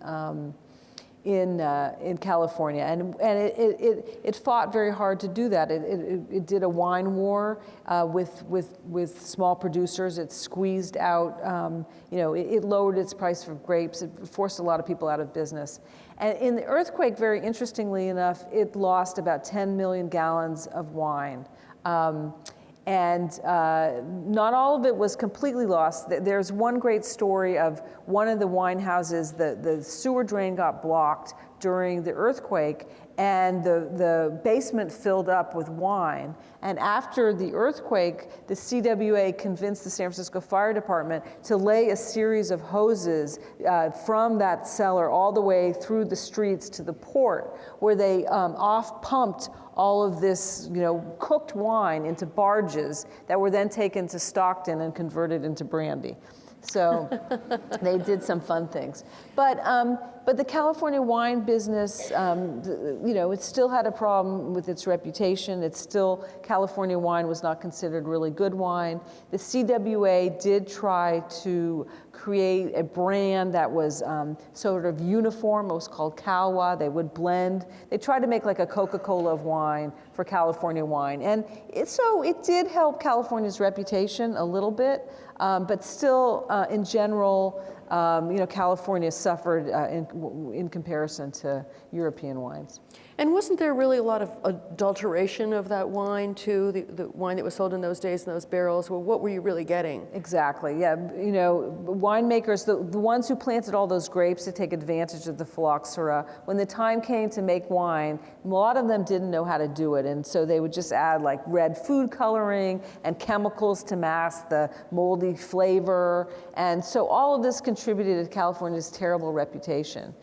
California, and it fought very hard to do that. It did a wine war with small producers. It squeezed out, it lowered its price for grapes. It forced a lot of people out of business. And in the earthquake, very interestingly enough, it lost about 10 million gallons of wine. And not all of it was completely lost. There's one great story of one of the wine houses, the sewer drain got blocked during the earthquake, and the basement filled up with wine. And after the earthquake, the CWA convinced the San Francisco Fire Department to lay a series of hoses from that cellar all the way through the streets to the port, where they off-pumped all of this, cooked wine into barges that were then taken to Stockton and converted into brandy. So they did some fun things. But the California wine business, it still had a problem with its reputation. California wine was not considered really good wine. The CWA did try to create a brand that was sort of uniform. It was called Calwa. They would blend. They tried to make like a Coca-Cola of wine for California wine. And it did help California's reputation a little bit, but still, in general, California suffered in comparison to European wines. And wasn't there really a lot of adulteration of that wine too, the wine that was sold in those days in those barrels? Well, what were you really getting? Exactly, yeah. Winemakers, the ones who planted all those grapes to take advantage of the phylloxera, when the time came to make wine, a lot of them didn't know how to do it. And so they would just add like red food coloring and chemicals to mask the moldy flavor. And so all of this contributed to California's terrible reputation.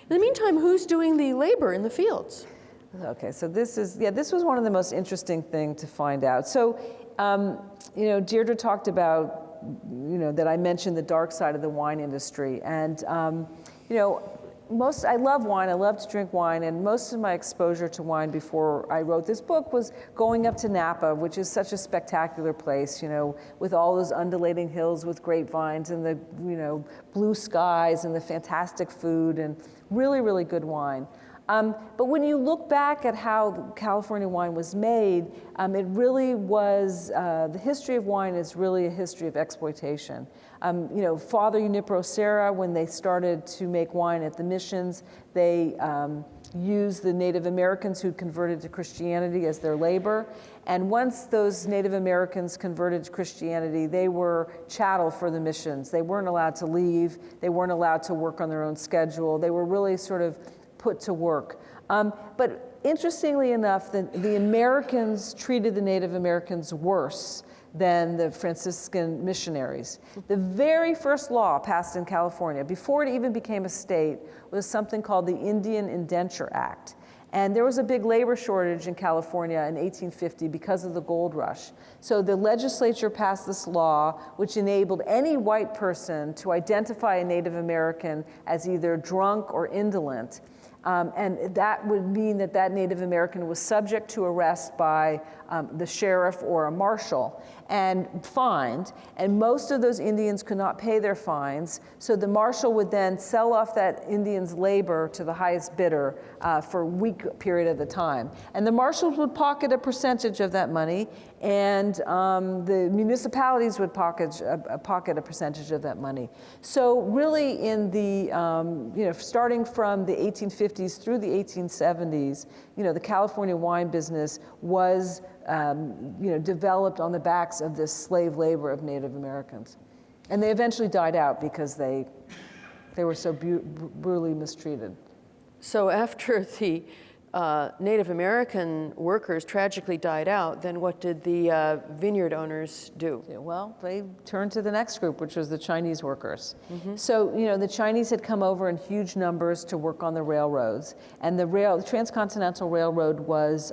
In the meantime, who's doing the labor in the fields? Okay, so this was one of the most interesting things to find out. So, Deirdre talked about, that I mentioned the dark side of the wine industry. And, I love wine, I love to drink wine, and most of my exposure to wine before I wrote this book was going up to Napa, which is such a spectacular place, with all those undulating hills with grapevines and the, blue skies and the fantastic food and really, really good wine. But when you look back at how California wine was made, it really was, the history of wine is really a history of exploitation. Father Junipero Serra, when they started to make wine at the missions, they used the Native Americans who'd converted to Christianity as their labor. And once those Native Americans converted to Christianity, they were chattel for the missions. They weren't allowed to leave. They weren't allowed to work on their own schedule. They were really sort of put to work. But interestingly enough, the Americans treated the Native Americans worse than the Franciscan missionaries. The very first law passed in California, before it even became a state, was something called the Indian Indenture Act. And there was a big labor shortage in California in 1850 because of the gold rush. So the legislature passed this law which enabled any white person to identify a Native American as either drunk or indolent. And that would mean that Native American was subject to arrest by the sheriff or a marshal and fined, and most of those Indians could not pay their fines, so the marshal would then sell off that Indian's labor to the highest bidder for a week period at a time. And the marshals would pocket a percentage of that money, and the municipalities would pocket a percentage of that money. So really in the, starting from the 1850s through the 1870s, the California wine business was developed on the backs of this slave labor of Native Americans. And they eventually died out because they were so brutally mistreated. So after the Native American workers tragically died out, then what did the vineyard owners do? Yeah, well, they turned to the next group, which was the Chinese workers. So, the Chinese had come over in huge numbers to work on the railroads, and the Transcontinental Railroad was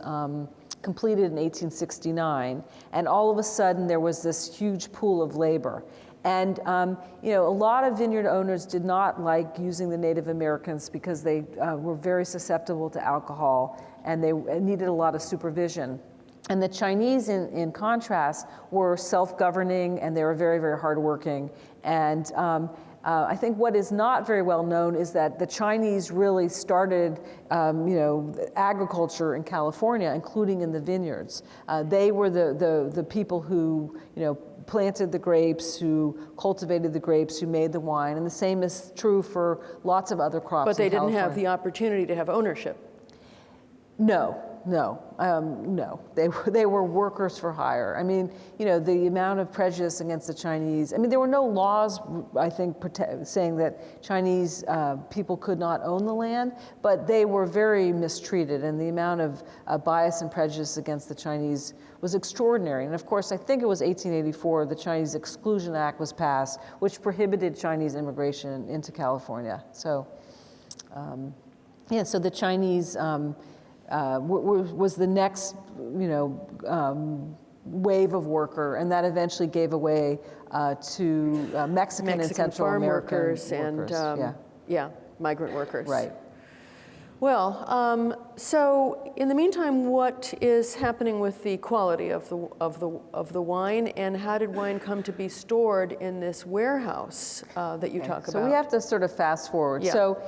completed in 1869, and all of a sudden there was this huge pool of labor. And a lot of vineyard owners did not like using the Native Americans because they were very susceptible to alcohol, and they needed a lot of supervision. And the Chinese, in contrast, were self-governing, and they were very, very hardworking. And I think what is not very well known is that the Chinese really started, agriculture in California, including in the vineyards. They were the people who, planted the grapes, who cultivated the grapes, who made the wine, and the same is true for lots of other crops. But they in didn't California. have the opportunity to have ownership. No. They were workers for hire. I mean, the amount of prejudice against the Chinese. I mean, there were no laws, I think, saying that Chinese people could not own the land, but they were very mistreated, and the amount of bias and prejudice against the Chinese was extraordinary. And of course, I think it was 1884, the Chinese Exclusion Act was passed, which prohibited Chinese immigration into California. So, so the Chinese was the next, wave of worker, and that eventually gave away to Mexican and Central farm American workers and migrant workers. Right. Well, so in the meantime, what is happening with the quality of the wine, and how did wine come to be stored in this warehouse that you talk about? So we have to sort of fast forward. Yeah. So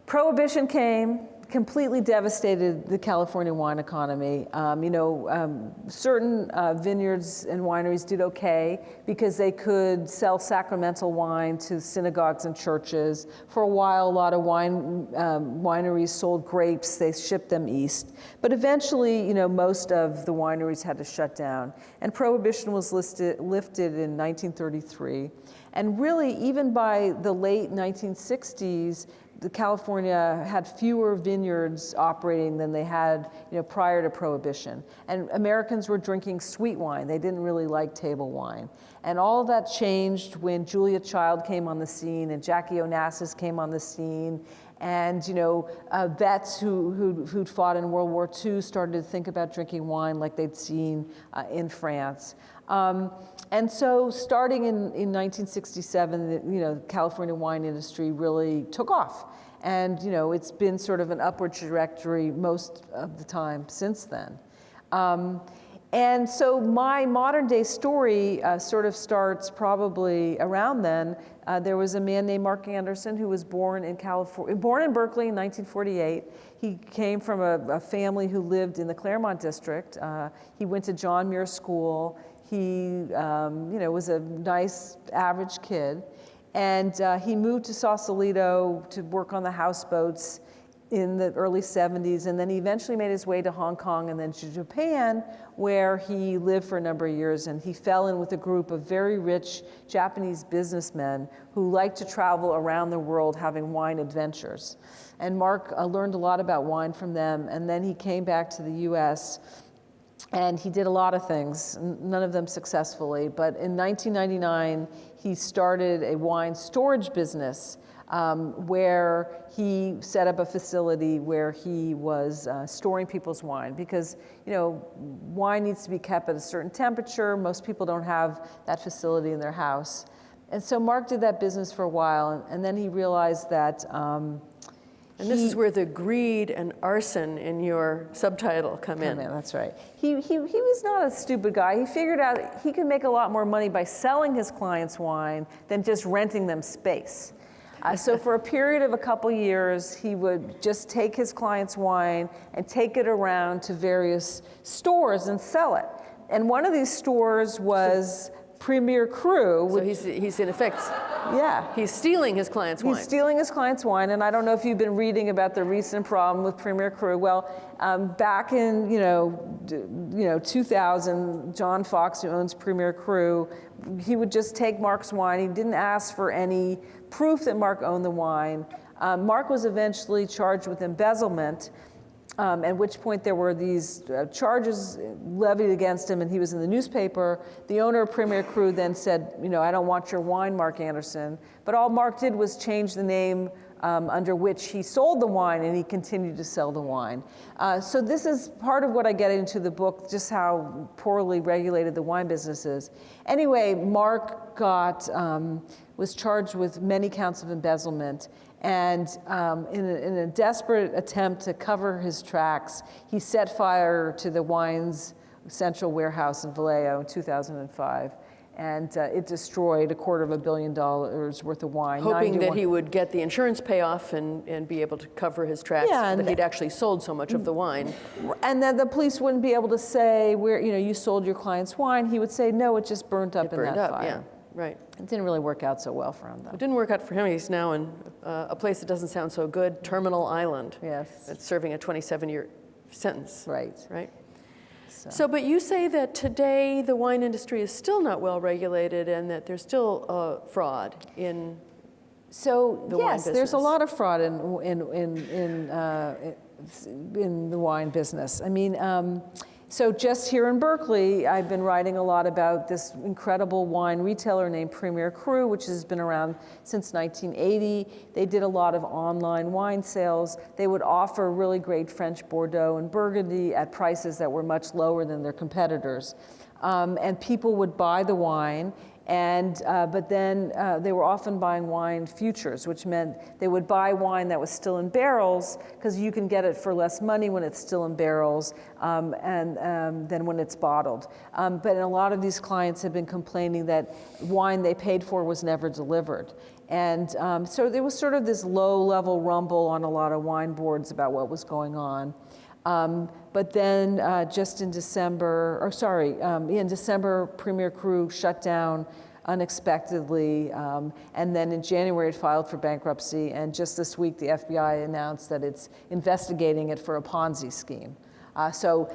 Prohibition came, completely devastated the California wine economy. Certain vineyards and wineries did okay because they could sell sacramental wine to synagogues and churches. For a while, a lot of wineries sold grapes. They shipped them east. But eventually, most of the wineries had to shut down. And Prohibition was lifted in 1933. And really, even by the late 1960s, California had fewer vineyards operating than they had, prior to Prohibition. And Americans were drinking sweet wine. They didn't really like table wine. And all of that changed when Julia Child came on the scene and Jackie Onassis came on the scene. And, vets who'd fought in World War II started to think about drinking wine like they'd seen in France. And so starting in 1967, the California wine industry really took off. And, it's been sort of an upward trajectory most of the time since then. And so my modern day story sort of starts probably around then. There was a man named Mark Anderson who was born in Berkeley in 1948. He came from a family who lived in the Claremont district. He went to John Muir School. He, was a nice, average kid. And he moved to Sausalito to work on the houseboats in the early 70s, and then he eventually made his way to Hong Kong and then to Japan, where he lived for a number of years, and he fell in with a group of very rich Japanese businessmen who liked to travel around the world having wine adventures. And Mark learned a lot about wine from them, and then he came back to the US, and he did a lot of things, none of them successfully, but in 1999, he started a wine storage business where he set up a facility where he was storing people's wine because, wine needs to be kept at a certain temperature. Most people don't have that facility in their house. And so Mark did that business for a while, and then he realized that And this is where the greed and arson in your subtitle come in. That's right. He was not a stupid guy. He figured out he could make a lot more money by selling his clients wine than just renting them space. So for a period of a couple years, he would just take his clients' wine and take it around to various stores and sell it. And one of these stores was Premier Cru. So he's in effect, yeah. he's stealing his client's wine. He's stealing his client's wine, and I don't know if you've been reading about the recent problem with Premier Cru. Well, back in 2000, John Fox, who owns Premier Cru, he would just take Mark's wine. He didn't ask for any proof that Mark owned the wine. Mark was eventually charged with embezzlement, at which point there were these charges levied against him, and he was in the newspaper. The owner of Premier Cru then said, I don't want your wine, Mark Anderson. But all Mark did was change the name under which he sold the wine, and he continued to sell the wine. So this is part of what I get into the book, just how poorly regulated the wine business is. Anyway, Mark was charged with many counts of embezzlement. And in a desperate attempt to cover his tracks, he set fire to the wine's central warehouse in Vallejo in 2005. And it destroyed $250 million worth of wine. Hoping that he would get the insurance payoff and be able to cover his tracks, that he'd actually sold so much of the wine. And then the police wouldn't be able to say, where you sold your client's wine. He would say, no, it just burnt up in that fire. Yeah, right. It didn't really work out so well for him, though. It didn't work out for him. He's now in a place that doesn't sound so good, Terminal Island. Yes. It's serving a 27-year sentence. Right. Right? So, but you say that today the wine industry is still not well regulated and that there's still fraud in the wine business. There's a lot of fraud in the wine business. I mean, so just here in Berkeley, I've been writing a lot about this incredible wine retailer named Premier Cru, which has been around since 1980. They did a lot of online wine sales. They would offer really great French Bordeaux and Burgundy at prices that were much lower than their competitors. And people would buy the wine, but then they were often buying wine futures, which meant they would buy wine that was still in barrels, because you can get it for less money when it's still in barrels than when it's bottled. But a lot of these clients have been complaining that wine they paid for was never delivered. And so there was sort of this low-level rumble on a lot of wine boards about what was going on. But then just in December, in December, Premier Cru shut down unexpectedly. And then in January, it filed for bankruptcy. And just this week, the FBI announced that it's investigating it for a Ponzi scheme. So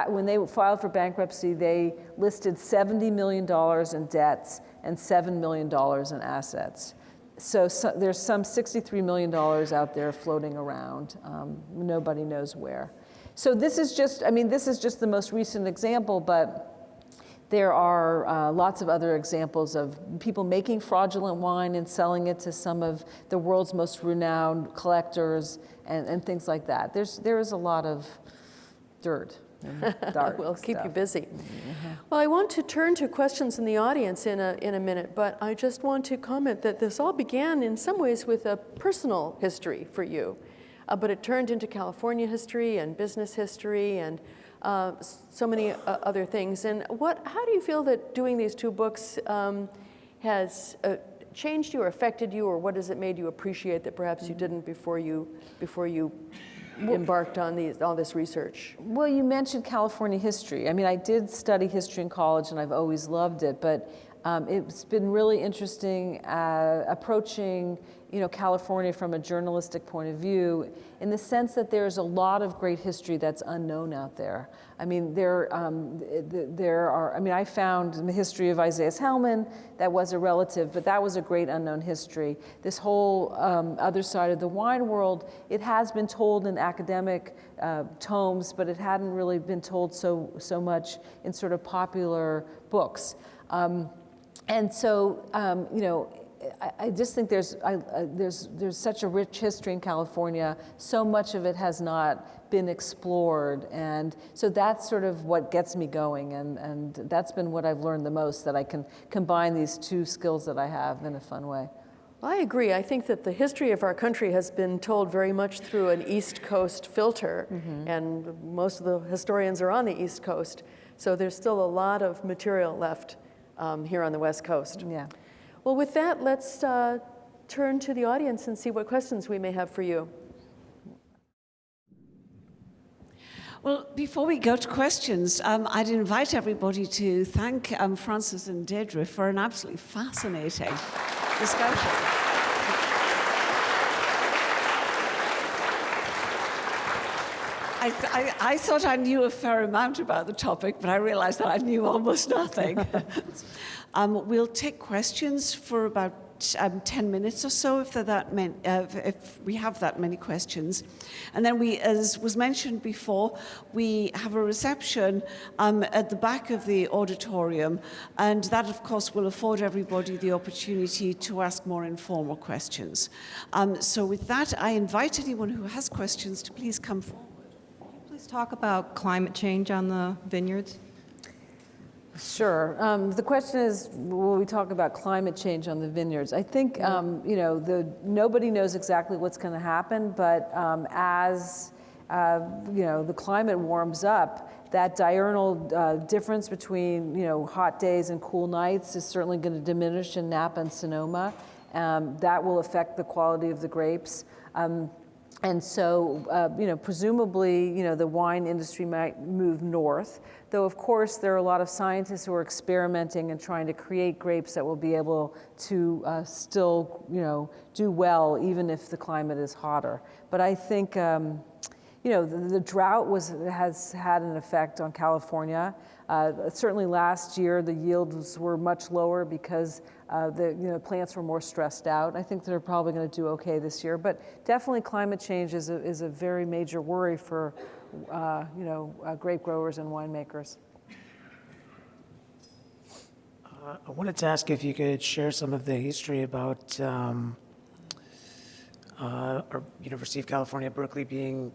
when they filed for bankruptcy, they listed $70 million in debts and $7 million in assets. So there's some $63 million out there floating around. Nobody knows where. So this is just the most recent example, but there are lots of other examples of people making fraudulent wine and selling it to some of the world's most renowned collectors and things like that. There is a lot of dirt. We'll keep you busy. Mm-hmm. Well, I want to turn to questions in the audience in a minute, but I just want to comment that this all began in some ways with a personal history for you, but it turned into California history and business history and so many other things. And how do you feel that doing these two books has changed you or affected you, or what has it made you appreciate that perhaps you didn't before you embarked on all this research? Well, you mentioned California history. I mean, I did study history in college, and I've always loved it. But it's been really interesting approaching, California from a journalistic point of view, in the sense that there's a lot of great history that's unknown out there. I mean, I found in the history of Isaiah Helmand that was a relative, but that was a great unknown history. This whole other side of the wine world, it has been told in academic tomes, but it hadn't really been told so much in sort of popular books. And so, I just think there's such a rich history in California. So much of it has not been explored, and so that's sort of what gets me going. And that's been what I've learned the most, that I can combine these two skills that I have in a fun way. I agree. I think that the history of our country has been told very much through an East Coast filter, and most of the historians are on the East Coast. So there's still a lot of material left here on the West Coast. Yeah. Well, with that, let's turn to the audience and see what questions we may have for you. Well, before we go to questions, I'd invite everybody to thank Francis and Deirdre for an absolutely fascinating discussion. I thought I knew a fair amount about the topic, but I realized that I knew almost nothing. We'll take questions for about 10 minutes or so, if we have that many questions. And then we, as was mentioned before, we have a reception at the back of the auditorium, and that, of course, will afford everybody the opportunity to ask more informal questions. So with that, I invite anyone who has questions to please come forward. Please talk about climate change on the vineyards. Sure. The question is, will we talk about climate change on the vineyards? I think, nobody knows exactly what's going to happen, but as, the climate warms up, that diurnal difference between, hot days and cool nights is certainly going to diminish in Napa and Sonoma. That will affect the quality of the grapes. And so, presumably, the wine industry might move north, though, of course, there are a lot of scientists who are experimenting and trying to create grapes that will be able to still, do well, even if the climate is hotter. But I think, the drought has had an effect on California. Certainly last year, the yields were much lower because the plants were more stressed out. I think they're probably going to do okay this year, but definitely climate change is a very major worry for grape growers and winemakers. I wanted to ask if you could share some of the history about our University of California, Berkeley being,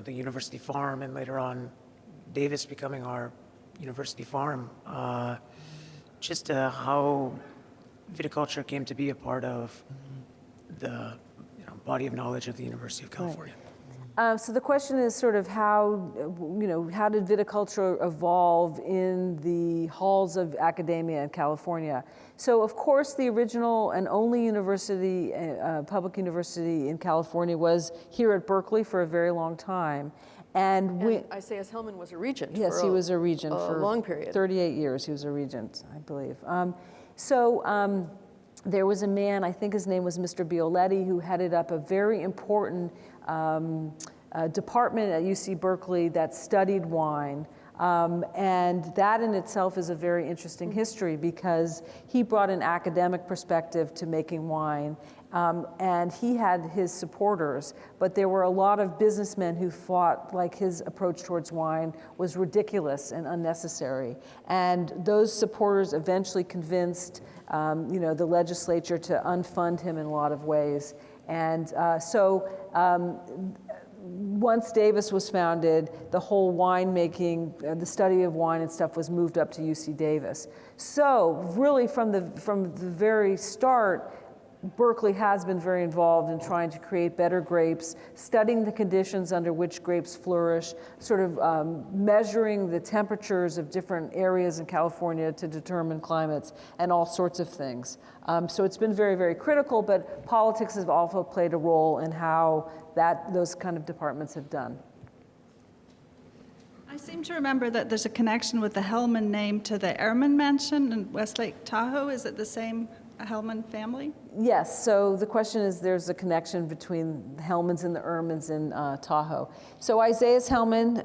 the university farm, and later on Davis becoming our university farm. Just how viticulture came to be a part of the body of knowledge of the University of California. Right. So the question is sort of how did viticulture evolve in the halls of academia in California? So of course the original and only university, public university in California was here at Berkeley for a very long time. And Isaias Helmand was a regent. Yes, he was a regent for a long period. 38 years. He was a regent, I believe. There was a man, I think his name was Mr. Bioletti, who headed up a very important department at UC Berkeley that studied wine. And that in itself is a very interesting history because he brought an academic perspective to making wine. And he had his supporters, but there were a lot of businessmen who thought like his approach towards wine was ridiculous and unnecessary. And those supporters eventually convinced the legislature to unfund him in a lot of ways. And once Davis was founded, the whole winemaking, the study of wine and stuff was moved up to UC Davis. So really from the very start, Berkeley has been very involved in trying to create better grapes, studying the conditions under which grapes flourish, sort of measuring the temperatures of different areas in California to determine climates, and all sorts of things. So it's been very, very critical, but politics has also played a role in how those kind of departments have done. I seem to remember that there's a connection with the Hellman name to the Herman Mansion in Westlake Tahoe. Is it the same Hellman family? Yes, so the question is there's a connection between the Hellmans and the Ermans in Tahoe. So Isaias Hellman,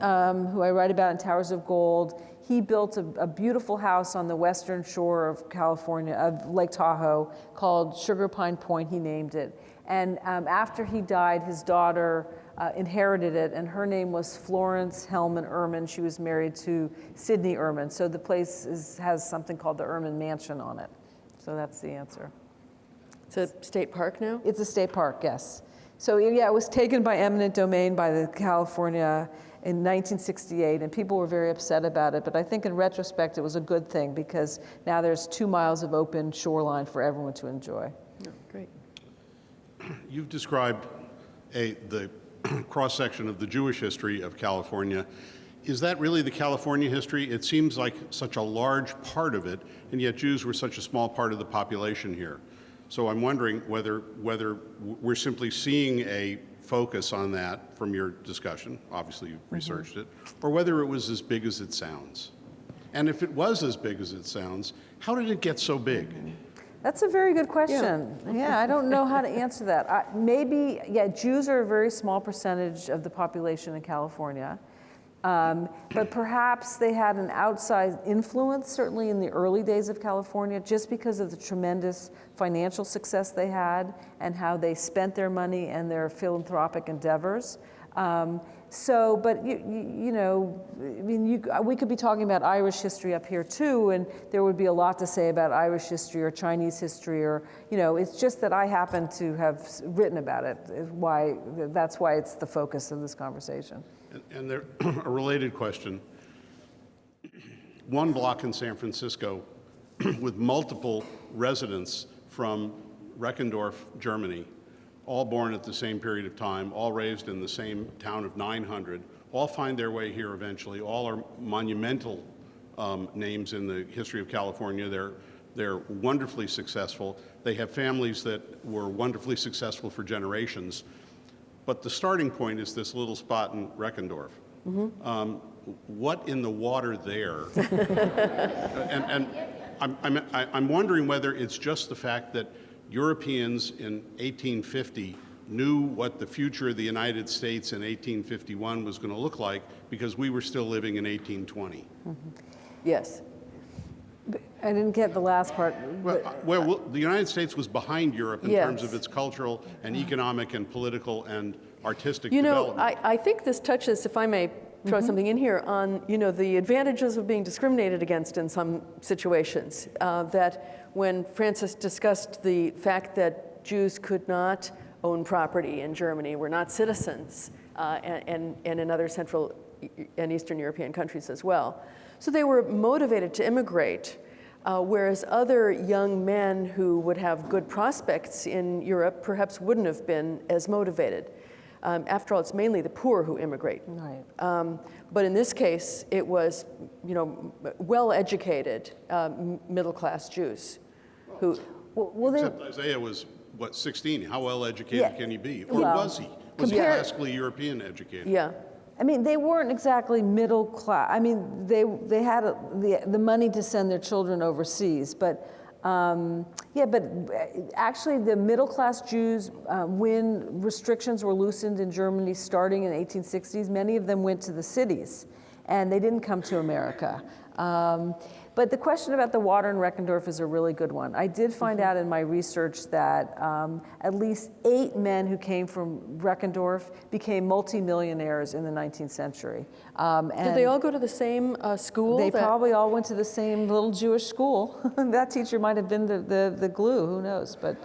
who I write about in Towers of Gold, he built a beautiful house on the western shore of California, of Lake Tahoe, called Sugar Pine Point, he named it. And after he died, his daughter inherited it, and her name was Florence Hellman Erman. She was married to Sidney Erman. So the place has something called the Erman Mansion on it. So that's the answer. It's a state park now? It's a state park, yes. So yeah, it was taken by eminent domain by the California in 1968, and people were very upset about it. But I think in retrospect, it was a good thing because now there's 2 miles of open shoreline for everyone to enjoy. Oh, great. you've described the cross-section of the Jewish history of California. Is that really the California history? It seems like such a large part of it, and yet Jews were such a small part of the population here. So I'm wondering whether we're simply seeing a focus on that from your discussion, obviously you've researched it, or whether it was as big as it sounds. And if it was as big as it sounds, how did it get so big? That's a very good question. Yeah, I don't know how to answer that. Maybe, yeah, Jews are a very small percentage of the population in California. But perhaps they had an outsized influence, certainly in the early days of California, just because of the tremendous financial success they had and how they spent their money and their philanthropic endeavors. But you know, I mean, we could be talking about Irish history up here too, and there would be a lot to say about Irish history or Chinese history, or you know, it's just that I happen to have written about it. That's why it's the focus of this conversation. And there, a related question. One block in San Francisco with multiple residents from Reckendorf, Germany, all born at the same period of time, all raised in the same town of 900, all find their way here eventually. All are monumental names in the history of California. They're wonderfully successful. They have families that were wonderfully successful for generations. But the starting point is this little spot in Reckendorf. Mm-hmm. What in the water there? and I'm wondering whether it's just the fact that Europeans in 1850 knew what the future of the United States in 1851 was going to look like because we were still living in 1820. Mm-hmm. Yes. I didn't get the last part. Well, the United States was behind Europe in terms of its cultural and economic and political and artistic development. You know, I think this touches, if I may throw something in here, on, you know, the advantages of being discriminated against in some situations. That when Francis discussed the fact that Jews could not own property in Germany, were not citizens, and in other Central and Eastern European countries as well. So they were motivated to immigrate, whereas other young men who would have good prospects in Europe perhaps wouldn't have been as motivated. After all, it's mainly the poor who immigrate. Right. But in this case, it was, you know, well-educated middle-class Jews who. Except Isaiah was, what, 16? How well-educated can he be? Or was he? Was he classically European educated? Yeah. I mean, they weren't exactly middle class. I mean, they had the money to send their children overseas, but but actually the middle class Jews, when restrictions were loosened in Germany starting in the 1860s, many of them went to the cities, and they didn't come to America. But the question about the water in Reckendorf is a really good one. I did find out in my research that at least 8 men who came from Reckendorf became multimillionaires in the 19th century. Did they all go to the same school? They probably all went to the same little Jewish school. That teacher might have been the glue, who knows? But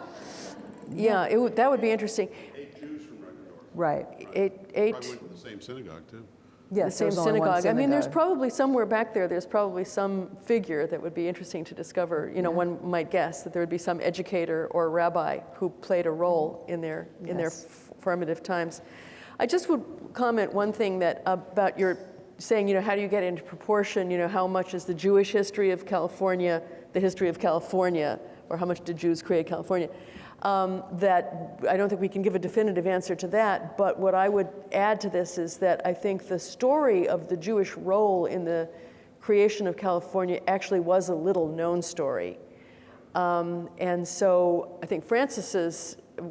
yeah, that would be interesting. 8 Jews from Reckendorf. Right. Probably went to the same synagogue, too. Yes, the same synagogue. I mean, there's probably somewhere back there's probably some figure that would be interesting to discover. You know, one might guess that there would be some educator or rabbi who played a role in their formative times. I just would comment one thing that about your saying, you know, how do you get into proportion? You know, how much is the Jewish history of California the history of California, or how much did Jews create California? That I don't think we can give a definitive answer to that, but what I would add to this is that I think the story of the Jewish role in the creation of California actually was a little known story. And so I think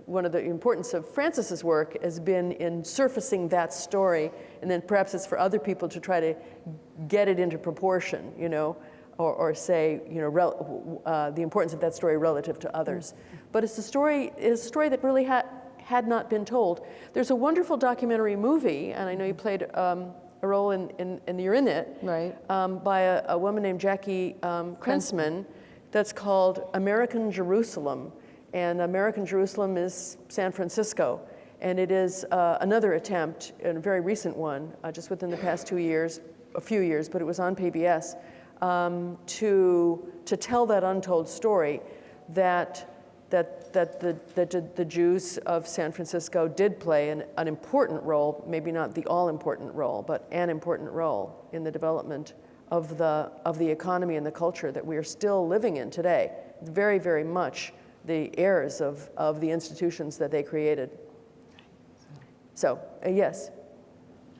one of the importance of Francis's work has been in surfacing that story, and then perhaps it's for other people to try to get it into proportion, you know, or say, you know, the importance of that story relative to others. But it's a story that really had not been told. There's a wonderful documentary movie, and I know you played a role and you're in it, right? By a woman named Jackie Krensman, that's called American Jerusalem. And American Jerusalem is San Francisco. And it is another attempt, and a very recent one, just within the past a few years, but it was on PBS, to tell that untold story that the Jews of San Francisco did play an important role, maybe not the all-important role, but an important role in the development of the economy and the culture that we are still living in today. Very, very much the heirs of the institutions that they created. So, yes.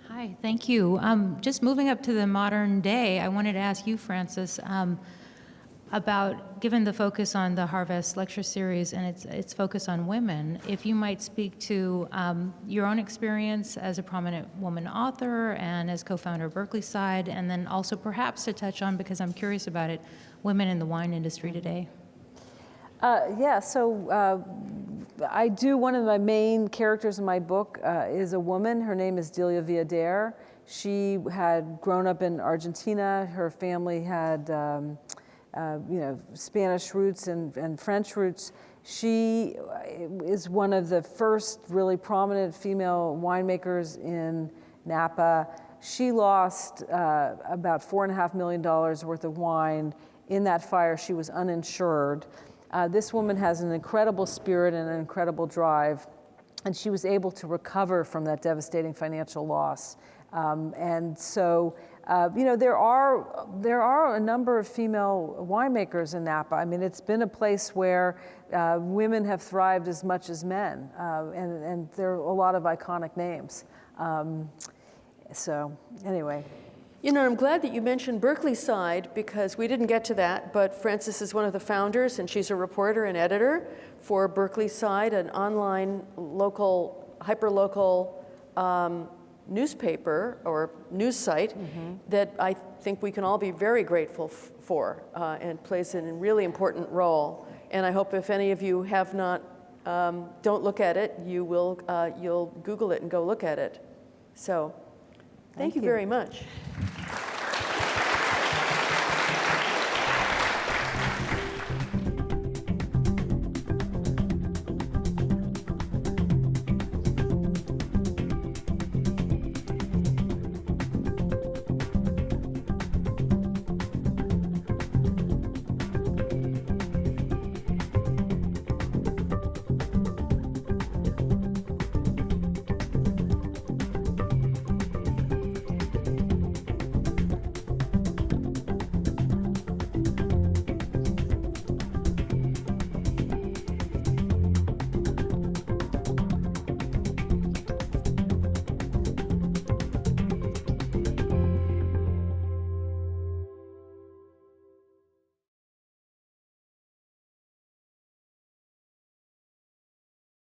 Hi, thank you. Just moving up to the modern day, I wanted to ask you, Frances, about, given the focus on the Harvest Lecture Series and its focus on women, if you might speak to your own experience as a prominent woman author and as co-founder of Berkeley Side, and then also perhaps to touch on, because I'm curious about it, women in the wine industry today. Yeah, so I do, one of my main characters in my book is a woman. Her name is Delia Villader. She had grown up in Argentina. Her family had Spanish roots and French roots. She is one of the first really prominent female winemakers in Napa. She lost about $4.5 million worth of wine in that fire. She was uninsured. This woman has an incredible spirit and an incredible drive, and she was able to recover from that devastating financial loss. And so, there are a number of female winemakers in Napa. I mean, it's been a place where women have thrived as much as men, and there are a lot of iconic names. So, anyway. You know, I'm glad that you mentioned Berkeley Side, because we didn't get to that, but Frances is one of the founders, and she's a reporter and editor for Berkeley Side, an online local, hyperlocal newspaper or news site that I think we can all be very grateful for, and plays a really important role. And I hope if any of you have not, don't look at it, you'll Google it and go look at it. So, thank you very much.